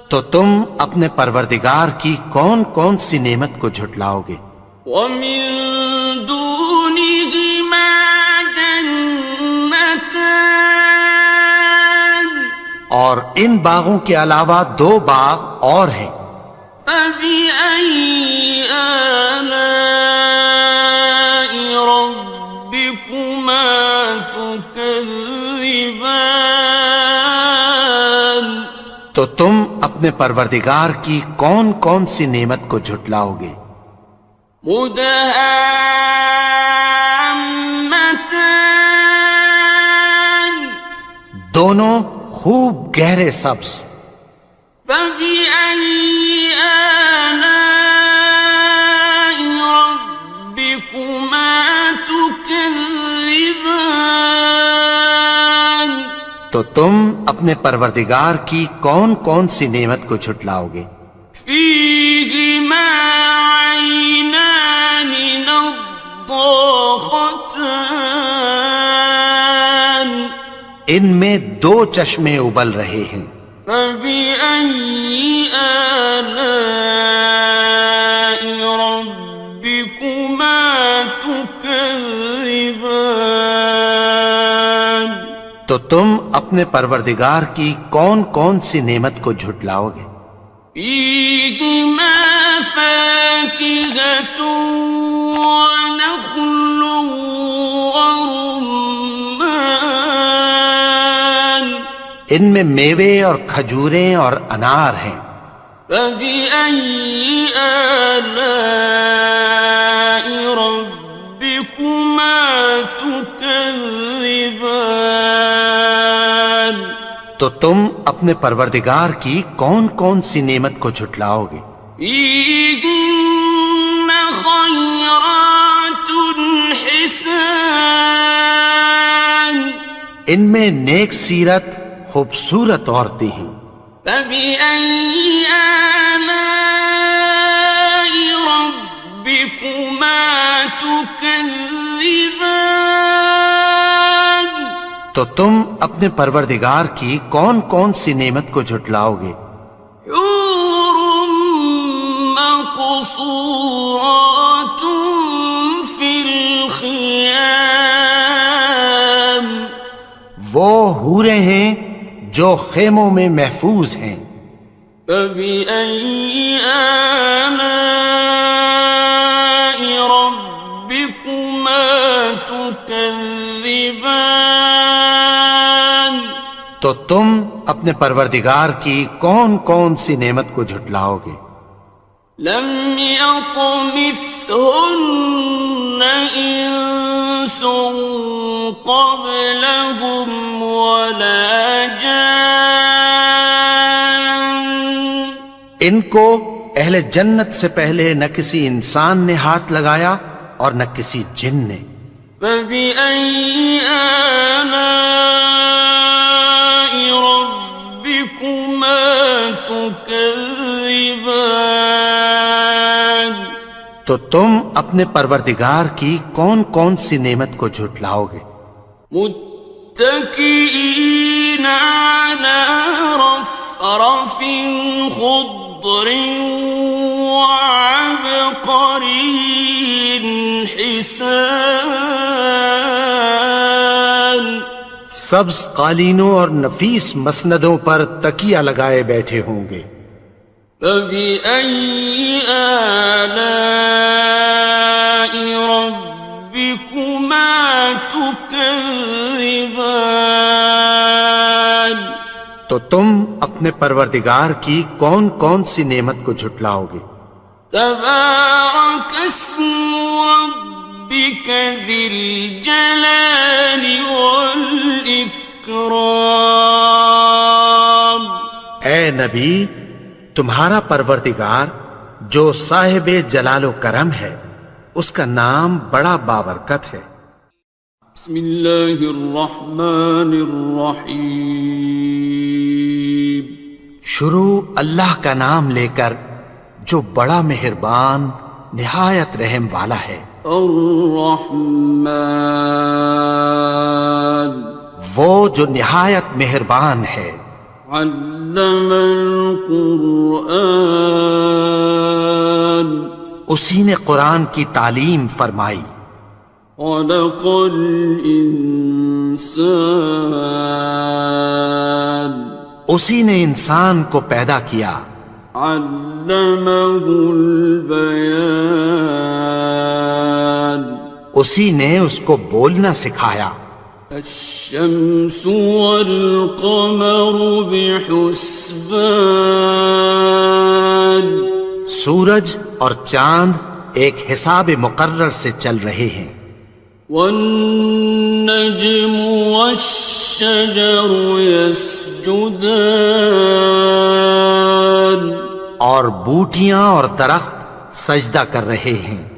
B: تو تم اپنے پروردگار کی کون کون سی نعمت کو جھٹلاؤ گے؟
A: ومن دونهما جنتان،
B: اور ان باغوں کے علاوہ دو باغ اور ہیں۔
A: فبأي آلاء ربكما تكذبان،
B: تو تم اپنے پروردگار کی کون کون سی نعمت کو جھٹلاؤ گے؟
A: مدهامتان،
B: دونوں خوب گہرے سبز۔
A: فبأي آلاء ربكما تكذبان،
B: تو تم اپنے پروردگار کی کون کون سی نعمت کو جھٹلاؤ گے؟
A: فيهما عينان نضاختان،
B: ان میں دو چشمے ابل رہے ہیں۔
A: فبأي آلاء ربكما تكذبان،
B: تو تم اپنے پروردگار کی کون کون سی نعمت کو جھٹلاؤ گے؟
A: فيهما فاكهة ونخل ورمان،
B: ان میں میوے اور کھجوریں اور انار ہیں۔
A: فبأي آلاء ربكما تكذبان،
B: تو تم اپنے پروردگار کی کون کون سی نعمت کو جھٹلاؤ گے؟
A: فيهن خيرات حسان،
B: ان میں نیک سیرت خوبصورت عورتیں ہیں۔
A: فبأي آلاء ربكما تكذبان،
B: تو تم اپنے پروردگار کی کون کون سی نعمت کو جھٹلاؤ گے؟
A: حور مقصورات في الخيام،
B: وہ حوریں ہیں جو خیموں میں محفوظ ہیں۔
A: فبأي آلاء ربكما تكذبان،
B: تو تم اپنے پروردگار کی کون کون سی نعمت کو جھٹلاؤ گے؟
A: لم يطمثهن إنس قبلهم ولا جان،
B: ان کو اہل جنت سے پہلے نہ کسی انسان نے ہاتھ لگایا اور نہ کسی جن نے۔
A: فبأي آلاء ربكما تكذبان، تكذبان
B: تو تم اپنے پروردگار کی کون کون سی نعمت کو جھٹلاؤ گے؟
A: متكئين على رفرف خضر وعبقري حسان
B: سبز قالینوں اور نفیس مسندوں پر تکیہ لگائے بیٹھے ہوں گے۔
A: فبأي آلاء ربكما تكذبان
B: تو تم اپنے پروردگار کی کون کون سی نعمت کو جھٹلاؤ گے؟
A: تبارك اسم ربك ذي الجلال والإكرام
B: اے نبی، تمہارا پروردگار جو صاحب جلال و کرم ہے، اس کا نام بڑا بابرکت ہے۔
A: بسم اللہ الرحمن الرحیم
B: شروع اللہ کا نام لے کر جو بڑا مہربان نہایت رحم والا ہے۔
A: الرحمن
B: وہ جو نہایت مہربان ہے۔
A: علم القرآن
B: اسی نے قرآن کی تعلیم فرمائی۔
A: خلق الانسان
B: اسی نے انسان کو پیدا کیا۔
A: علمہ البیان
B: اسی نے اس کو بولنا سکھایا۔
A: الشمس والقمر بحسبان
B: سورج اور چاند ایک حساب مقرر سے چل رہے ہیں۔
A: والنجم والشجر يسجدان
B: اور بوٹیاں اور درخت سجدہ کر رہے ہیں۔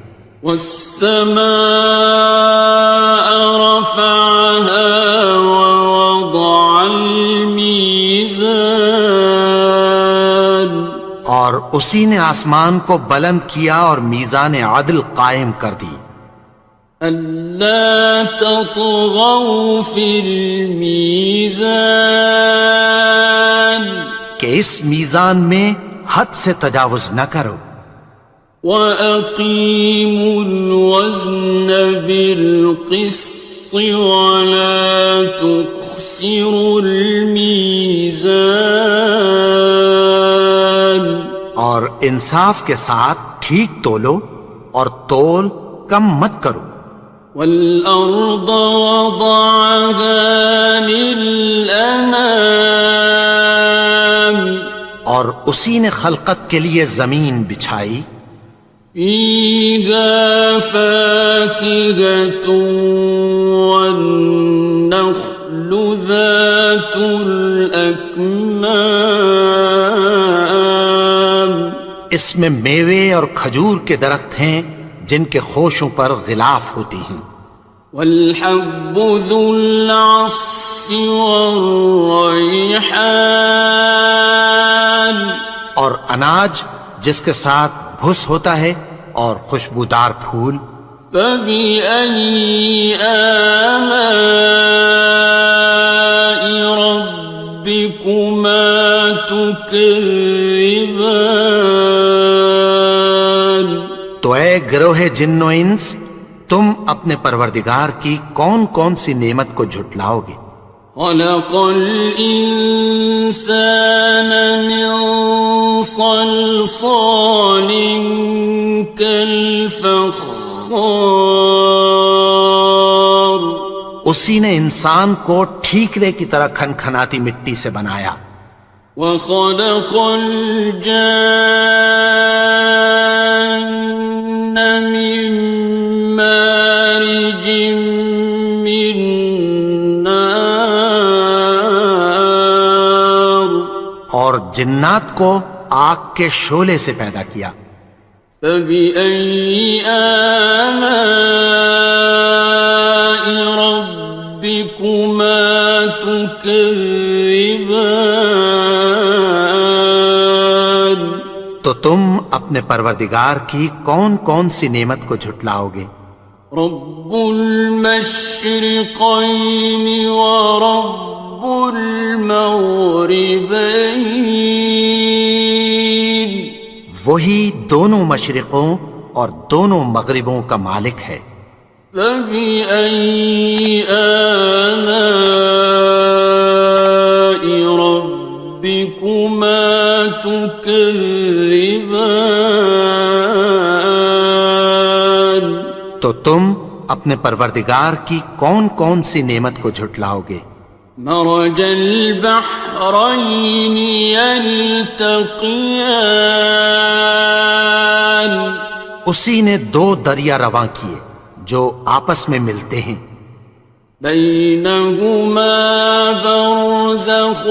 A: والسماء رفعها ووضع الميزان
B: اور اسی نے آسمان کو بلند کیا اور میزان عدل قائم کر دی۔
A: ألا تطغوا في الميزان
B: کہ اس میزان میں حد سے تجاوز نہ کرو۔
A: وَأَقِيمُوا الْوَزْنَ بِالْقِسْطِ وَلَا تُخْسِرُوا الْمِيزَانَ
B: اور انصاف کے ساتھ ٹھیک تولو اور تول کم مت کرو۔
A: وَالْأَرْضَ وَضَعَهَا لِلْأَنَامِ
B: اور اسی نے خلقت کے لیے زمین بچھائی۔
A: فِيهَا فَاكِهَةٌ وَالنَّخْلُ ذَاتُ الْأَكْمَامِ
B: اس میں میوے اور کھجور کے درخت ہیں جن کے خوشوں پر غلاف ہوتی ہیں۔
A: وَالْحَبُّ ذُو الْعَصْفِ وَالرَّيْحَانِ
B: اور اناج جس کے ساتھ بھس ہوتا ہے اور خوشبودار پھول۔
A: فَبِأَيِّ آلَاءِ رَبِّكُمَا تُكَذِّبَانِ
B: تو اے گروہ جن و انس، تم اپنے پروردگار کی کون کون سی نعمت کو جھٹلاؤ گے؟
A: خلق الإنسان من صلصال كالفخار
B: اسی نے انسان کو ٹھیکرے کی طرح کھنکھناتی مٹی سے بنایا۔
A: وخلق الجان من مارج من نار
B: اور جنات کو آگ کے شعلے سے پیدا کیا۔
A: فبأي آلاء ربكما تكذبان
B: اپنے پروردگار کی کون کون سی نعمت کو جھٹلاؤ گے؟
A: رب المشرقین ورب المغربین،
B: وہی دونوں مشرقوں اور دونوں مغربوں کا مالک ہے۔
A: فبأي آلاء ربكما تكذبان،
B: تو تم اپنے پروردگار کی کون کون سی نعمت کو جھٹلاؤ گے؟
A: مرج البحرين يلتقيان،
B: اسی نے دو دریا رواں کیے جو آپس میں ملتے ہیں،
A: بينهما برزخ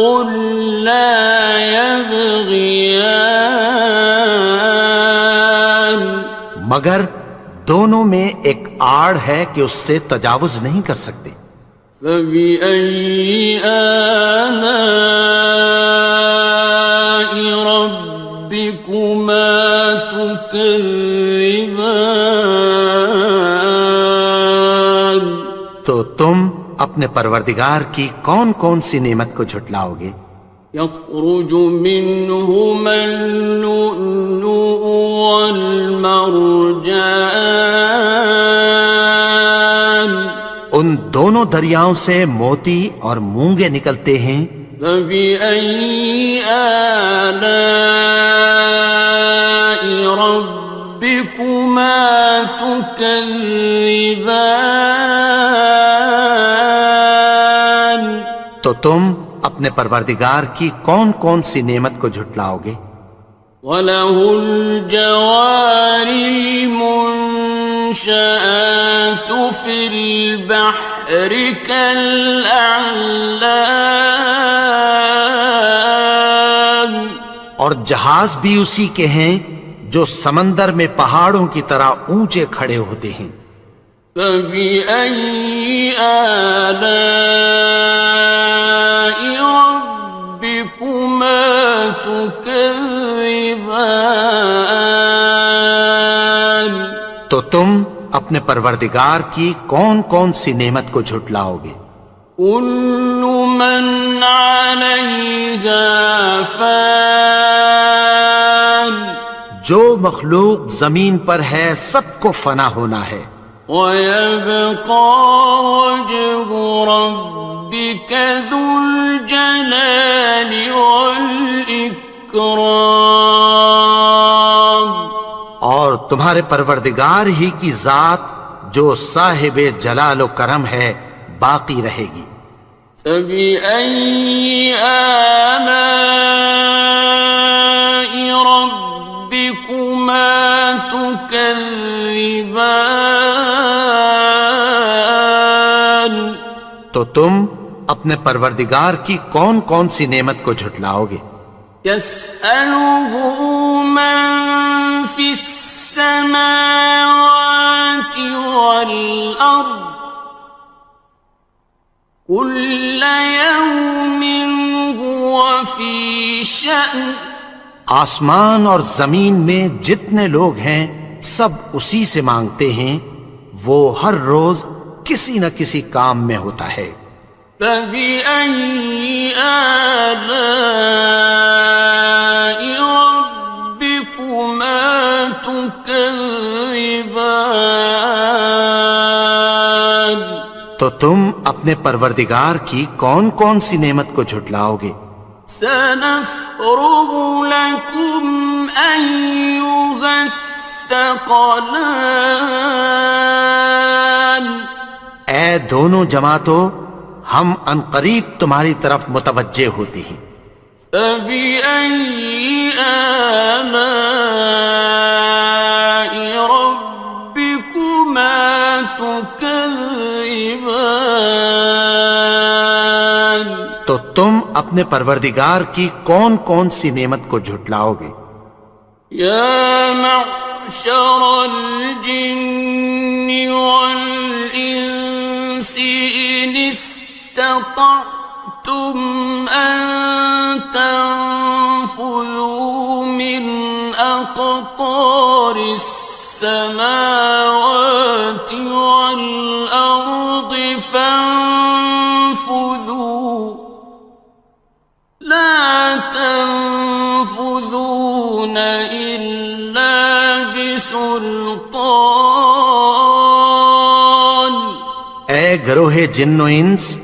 A: لا يبغيان،
B: مگر دونوں میں ایک آڑ ہے کہ اس سے تجاوز نہیں کر سکتے۔
A: فبأي آلاء ربكما تكذبان،
B: تو تم اپنے پروردگار کی کون کون سی نعمت کو جھٹلاؤ گے؟
A: يخرج منهما اللؤلؤ والمرجان،
B: ان دونوں دریاؤں سے موتی اور مونگے نکلتے ہیں۔
A: فبأي آلاء ربكما تكذبان،
B: تو تم اپنے پروردگار کی کون کون سی نعمت کو جھٹلاؤ گے؟
A: وَلَهُ الْجَوَارِ الْمُنشَآتُ فِي الْبَحْرِ كَالْأَعْلَامِ،
B: اور جہاز بھی اسی کے ہیں جو سمندر میں پہاڑوں کی طرح اونچے کھڑے ہوتے ہیں۔
A: فَبِأَيِّ آلَاءِ رَبِّكُمَا تُكَذِّبَانِ،
B: تو تم اپنے پروردگار کی کون کون سی نعمت کو جھٹلاؤ گے؟
A: كُلُّ مَنْ عَلَيْهَا فَانٍ،
B: جو مخلوق زمین پر ہے سب کو فنا ہونا ہے،
A: وَيَبْقَى وَجْهُ رَبِّكَ ذُو الْجَلَالِ وَالْإِكْرَامِ،
B: اور تمہارے پروردگار ہی کی ذات جو صاحب جلال و کرم ہے باقی رہے گی۔
A: فَبِأَيِّ آلَاءِ رَبِّكُمَا تُكَذِّبَانِ،
B: تو تم اپنے پروردگار کی کون کون سی نعمت کو جھٹلاؤ گے؟
A: يَسْأَلُهُ مَن فِي السَّمَاوَاتِ وَالْأَرْضِ كُلَّ يَوْمٍ هُوَ فِي شَأْنٍ،
B: آسمان اور زمین میں جتنے لوگ ہیں سب اسی سے مانگتے ہیں، وہ ہر روز کسی نہ کسی کام میں ہوتا ہے۔
A: فَبِأَيِّ آلَاءِ رَبِّكُمَا تُكَذِّبَانِ،
B: تو تم اپنے پروردگار کی کون کون سی نعمت کو جھٹلاؤ گے؟
A: سَنَفْرُغُ لَكُمْ أَيُّهَ الثَّقَلَانِ،
B: اے دونوں جماعتوں، ہم عنقریب تمہاری طرف متوجہ ہوتے ہیں۔
A: فَبِأَيِّ آلَاءِ رَبِّكُمَا تُكَذِّبَانِ،
B: تو تم اپنے پروردگار کی کون کون سی نعمت کو جھٹلاؤ گے؟
A: يَا مَعْشَرَ الْجِنِّ وَالْإِنسِ إِنِ اسْتَطَعْتُمْ أَن تَنفُذُوا مِنْ أَقْطَارِ فاطر السماوات والأرض فانفذوا لا تنفذون إلا بسلطان.
B: اے گروہ جن و انس،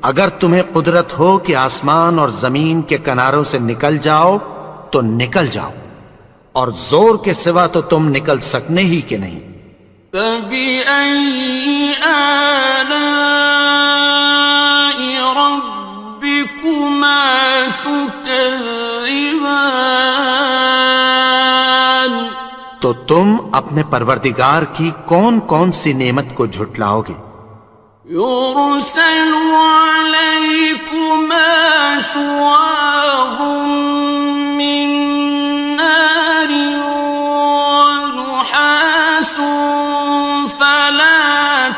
B: اگر تمہیں قدرت ہو کہ آسمان اور زمین کے کناروں سے نکل جاؤ تو نکل جاؤ، اور زور کے سوا تو تم نکل سکنے ہی کہ نہیں.
A: فَبِأَيِّ آلَاءِ رَبِّكُمَا تُكَذِّبَانِ.
B: تو تم اپنے پروردگار کی کون کون سی نعمت کو جھٹلاؤ گے؟
A: يُرْسَلُ عَلَيْكُمَا شُوَاظٌ مِّن نَّارٍ وَنُحَاسٌ فَلَا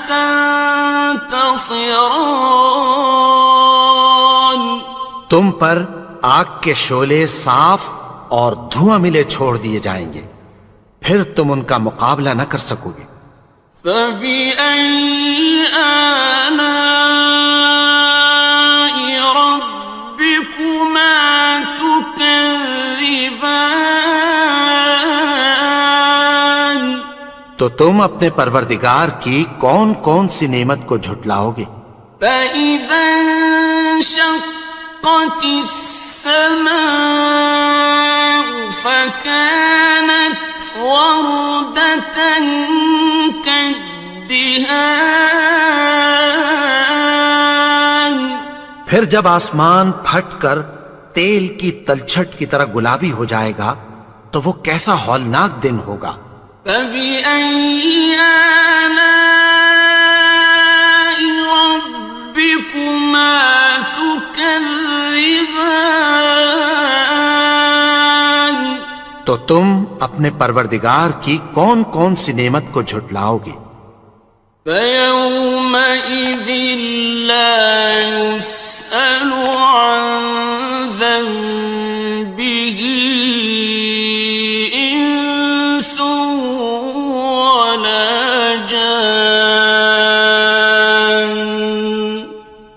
A: تَنتَصِرَانِ.
B: تم پر آگ کے شعلے صاف اور دھواں ملے چھوڑ دیے جائیں گے، پھر تم ان کا مقابلہ نہ کر سکو گے.
A: فَبِأَيِّ آلَاءِ رَبِّكُمَا تُكَذِّبَانِ.
B: تو تم اپنے پروردگار کی کون کون سی نعمت کو جھٹلاؤ گے؟
A: فَإِذَا انشَقَّتِ السَّمَاءُ فَكَانَتْ وَرْدَةً كَالدِّهَانِ.
B: پھر جب آسمان پھٹ کر تیل کی تلچھٹ کی طرح گلابی ہو جائے گا تو وہ کیسا ہولناک دن ہوگا.
A: فَبِأَيِّ آلَاءِ رَبِّكُمَا تُكَذِّبَانِ.
B: تو تم اپنے پروردگار کی کون کون سی نعمت کو جھٹلاؤ گے؟
A: فَيَوْمَئِذٍ لَا يُسْأَلُ عَنْ ذَنبِهِ إِنسٌ وَلَا جَانٌ.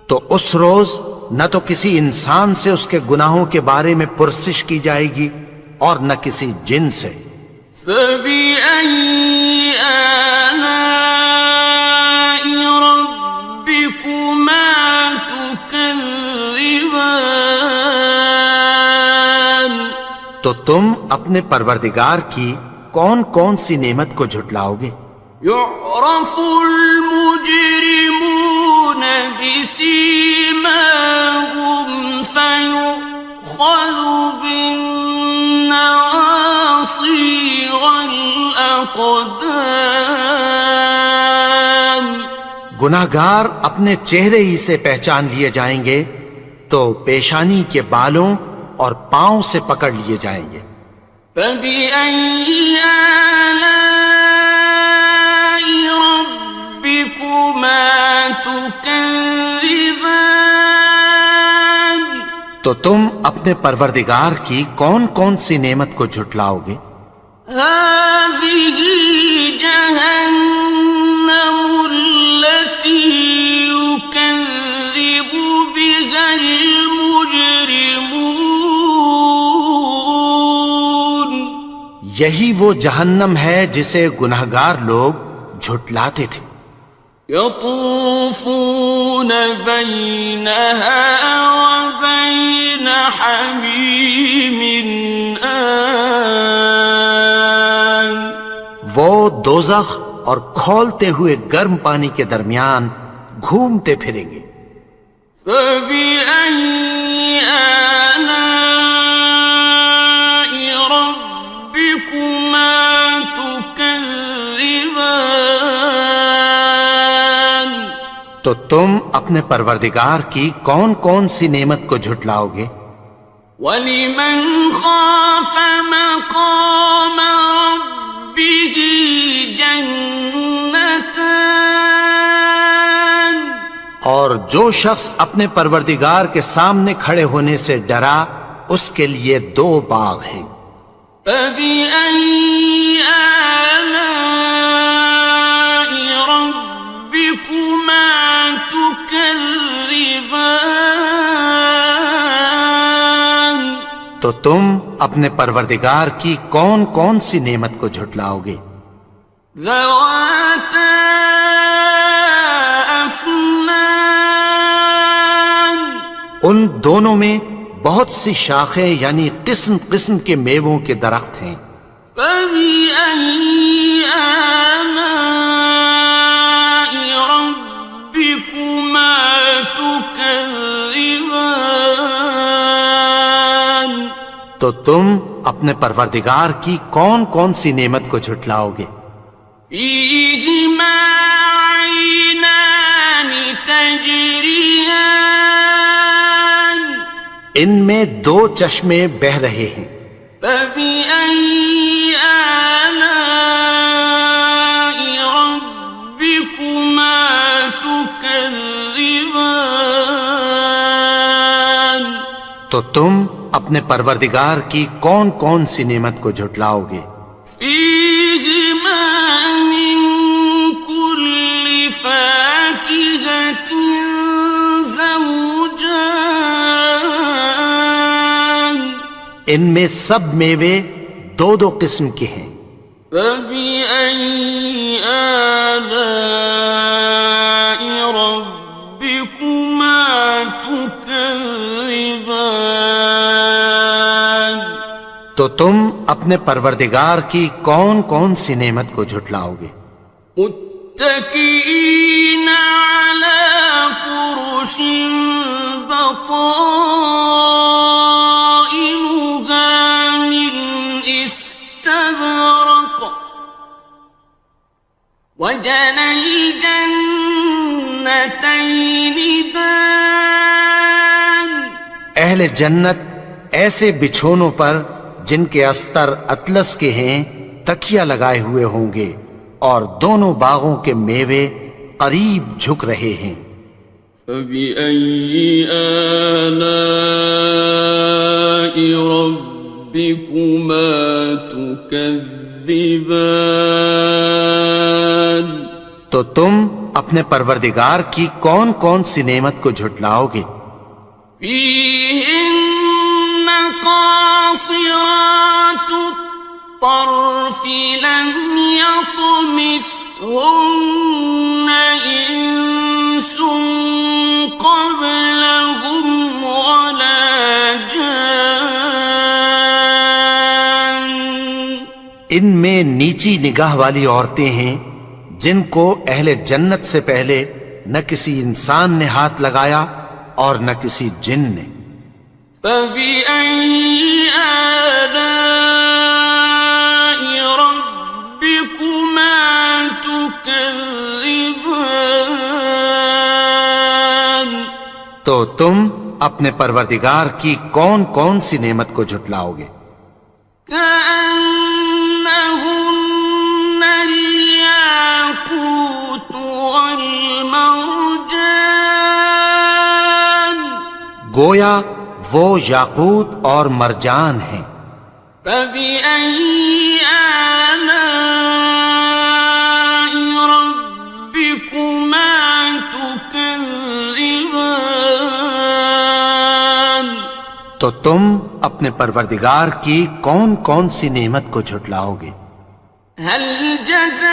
B: تو اس روز نہ تو کسی انسان سے اس کے گناہوں کے بارے میں پرسش کی جائے گی اور نہ کسی جن سے.
A: فَبِأَيِّ آلَاءِ رَبِّكُمَا تُكَذِّبَانِ.
B: تو تم اپنے پروردگار کی کون کون سی نعمت کو جھٹلاؤ گے؟
A: يُعْرَفُ الْمُجْرِمُونَ بِسِيمَاهُمْ فَيُؤْخَذُ بِالنَّوَاصِي وَالْأَقْدَامِ.
B: گناہگار اپنے چہرے ہی سے پہچان لیے جائیں گے تو پیشانی کے بالوں اور پاؤں سے پکڑ لیے جائیں گے.
A: فَبِأَيِّ آلَاءِ رَبِّكُمَا تُكَذِّبَانِ.
B: تو تم اپنے پروردگار کی کون کون سی نعمت کو جھٹلاؤ گے؟
A: هَٰذِهِ جَهَنَّمُ الَّتِي يُكَذِّبُ بِهَا الْمُجْرِمُونَ.
B: یہی وہ جہنم ہے جسے گناہگار لوگ جھٹلاتے تھے.
A: يَطُوفُونَ بَيْنَهَا وَبَيْنَ حَمِيمٍ آنٍ.
B: وہ دوزخ اور کھولتے ہوئے گرم پانی کے درمیان گھومتے پھریں گے.
A: فَبِأَيِّ آلَاءِ رَبِّكُمَا تُكَذِّبَانِ.
B: تو تم اپنے پروردگار کی کون کون سی نعمت کو جھٹلاؤ گے؟
A: وَلِمَنْ خَافَ مَقَامَ رَبِّهِ جَنَّتَانِ.
B: اور جو شخص اپنے پروردگار کے سامنے کھڑے ہونے سے ڈرا اس کے لیے 2 باغ ہیں.
A: فبأي آلاء ربكما تكذبان؟
B: تو تم اپنے پروردگار کی کون کون سی نعمت کو جھٹلاؤ گے؟
A: ذواتا افنان،
B: ان دونوں میں بہت سی شاخیں یعنی قسم قسم کے میووں کے درخت ہیں۔
A: فبأي آلاء ربكما تكذبان؟
B: تو تم اپنے پروردگار کی کون کون سی نعمت کو جھٹلاؤ گے؟
A: فيهما عينان تجريان،
B: ان میں دو چشمے بہہ رہے ہیں۔
A: فبأي آلاء ربكما تكذبان؟
B: تو تم اپنے پروردگار کی کون کون سی نعمت کو جھٹلاؤ گے؟
A: فيهما من كل فاكهة زوجان،
B: ان میں سب میوے دو دو قسم کے ہیں۔
A: فبأي آلاء ربكما تكذبان؟
B: تو تم اپنے پروردگار کی کون کون سی نعمت کو جھٹلاؤ گے؟
A: متكئين على فرش بطائنها من استبرق، وجنى الجنتين دان،
B: اہل جنت ایسے بچھونوں پر جن کے استر اطلس کے ہیں تکیہ لگائے ہوئے ہوں گے، اور دونوں باغوں کے میوے قریب جھک رہے ہیں۔
A: فبأي آلاء ربكما تكذبان؟
B: تو تم اپنے پروردگار کی کون کون سی نعمت کو جھٹلاؤ گے؟
A: فيهن قاصرات الطرف لم يطمثهن إنس قبلهم ولا جان،
B: ان میں نیچی نگاہ والی عورتیں ہیں جن کو اہل جنت سے پہلے نہ کسی انسان نے ہاتھ لگایا اور نہ کسی جن نے۔
A: فبأي آلاء ربكما تكذبان؟
B: تو تم اپنے پروردگار کی کون کون سی نعمت کو جھٹلاؤ گے؟
A: كأنهن الياقوت والمرجان،
B: گویا وہ یاقوت اور مرجان ہیں۔
A: فبأي آلاء ربكما تكذبان؟
B: تو تم اپنے پروردگار کی کون کون سی نعمت کو جھٹلاؤ گے؟
A: هل جزاء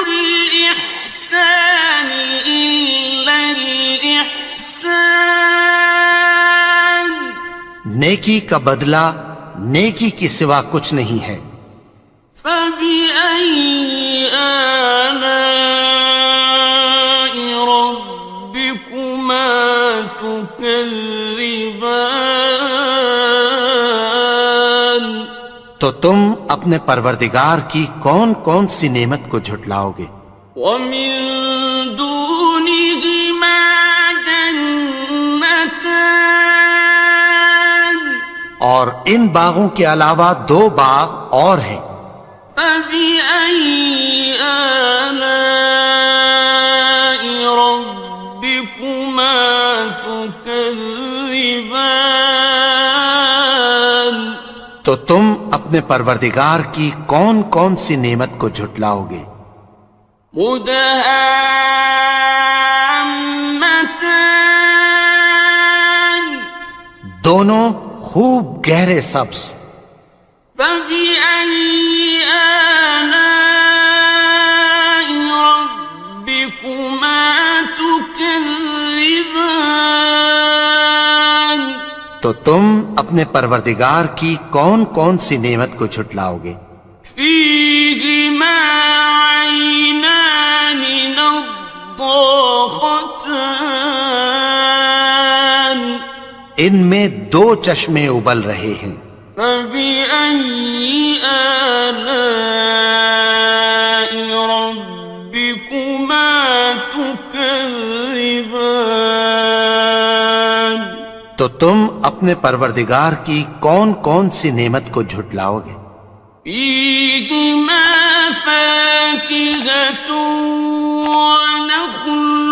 A: الإحسان إلا الإحسان؟
B: نیکی کا بدلہ نیکی کی سوا کچھ نہیں ہے۔
A: فبأي آلاء ربكما تكذبان؟
B: تو تم اپنے پروردگار کی کون کون سی نعمت کو جھٹلاؤ گے؟
A: ومن دونهما جنتان،
B: اور ان باغوں کے علاوہ دو باغ اور ہیں۔
A: فبأي آلاء ربكما تكذبان؟
B: تو تو تم اپنے پروردگار کی کون کون سی نعمت کو جھٹلاؤ گے؟
A: مدہامتان
B: دونوں خوب گہرے سبز.
A: فبأي آلاء ربكما تكذبان
B: تو تم اپنے پروردگار کی کون کون سی نعمت کو جھٹلاؤ گے؟
A: فيهما عينان نضاختان
B: ان میں دو چشمے ابل رہے ہیں.
A: فبأي آلاء ربكما تكذبان
B: تو تم اپنے پروردگار کی کون کون سی نعمت کو جھٹلاؤ گے؟
A: فيهما فاكهة ونخل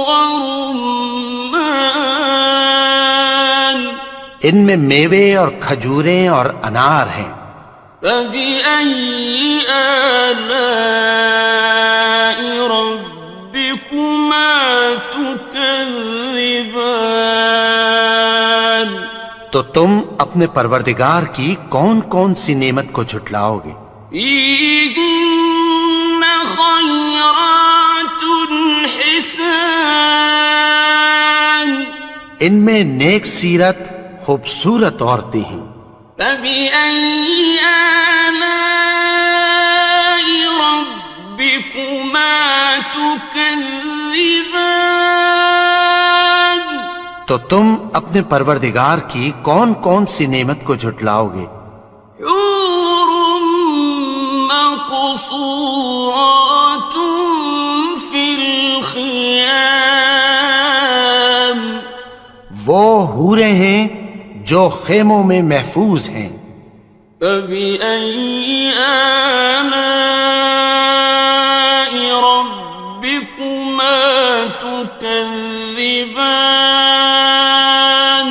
A: ورمان
B: ان میں میوے اور کھجوریں اور انار ہیں.
A: فبأي آلاء ربكما تكذبان
B: تو تم اپنے پروردگار کی کون کون سی نعمت کو جھٹلاؤ گے؟
A: فيهن خيرات حسان
B: ان میں نیک سیرت خوبصورت عورتیں ہیں.
A: فبأي آلاء ربكما تكذبان
B: تو تم اپنے پروردگار کی کون کون سی نعمت کو جھٹلاؤ گے؟
A: حور مقصورات في الخيام
B: وہ حوریں ہیں جو خیموں میں محفوظ ہیں.
A: فبأي آلاء ربكما تكذبان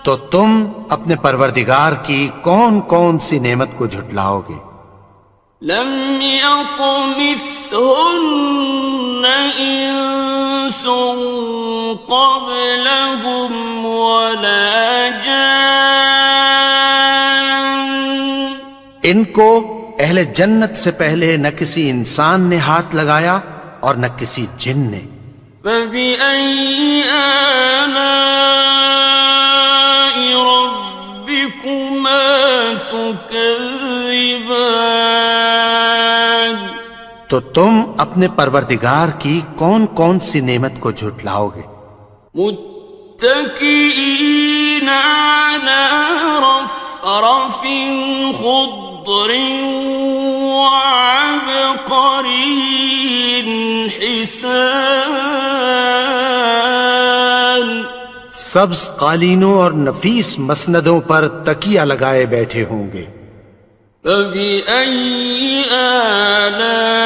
B: تو تم اپنے پروردگار کی کون کون سی نعمت کو جھٹلاؤ گے؟
A: لم يطمثهن إنس قبلهم ولا جان
B: ان کو اہل جنت سے پہلے نہ کسی انسان نے ہاتھ لگایا اور نہ کسی جن نے.
A: فبأي آلاء ربكما تكذبان
B: تو تم اپنے پروردگار کی کون کون سی نعمت کو جھٹلاؤ گے؟
A: متكئين على رفرف خضر وعبقري حسان
B: سبز قالینوں اور نفیس مسندوں پر تکیہ لگائے بیٹھے ہوں گے.
A: فبأي آلاء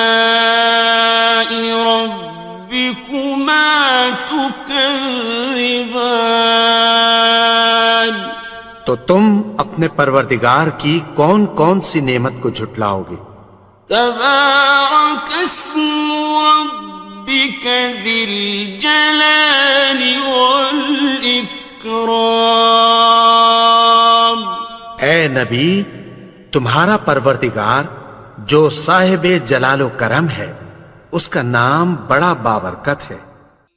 A: ربكما تكذبان
B: تو تم اپنے پروردگار کی کون کون سی نعمت کو جھٹلاؤ گے؟
A: تبارك اسم ربك ذي الجلال والإكرام
B: اے نبی، تمہارا پروردگار جو صاحب جلال و کرم ہے، اس کا نام بڑا بابرکت ہے.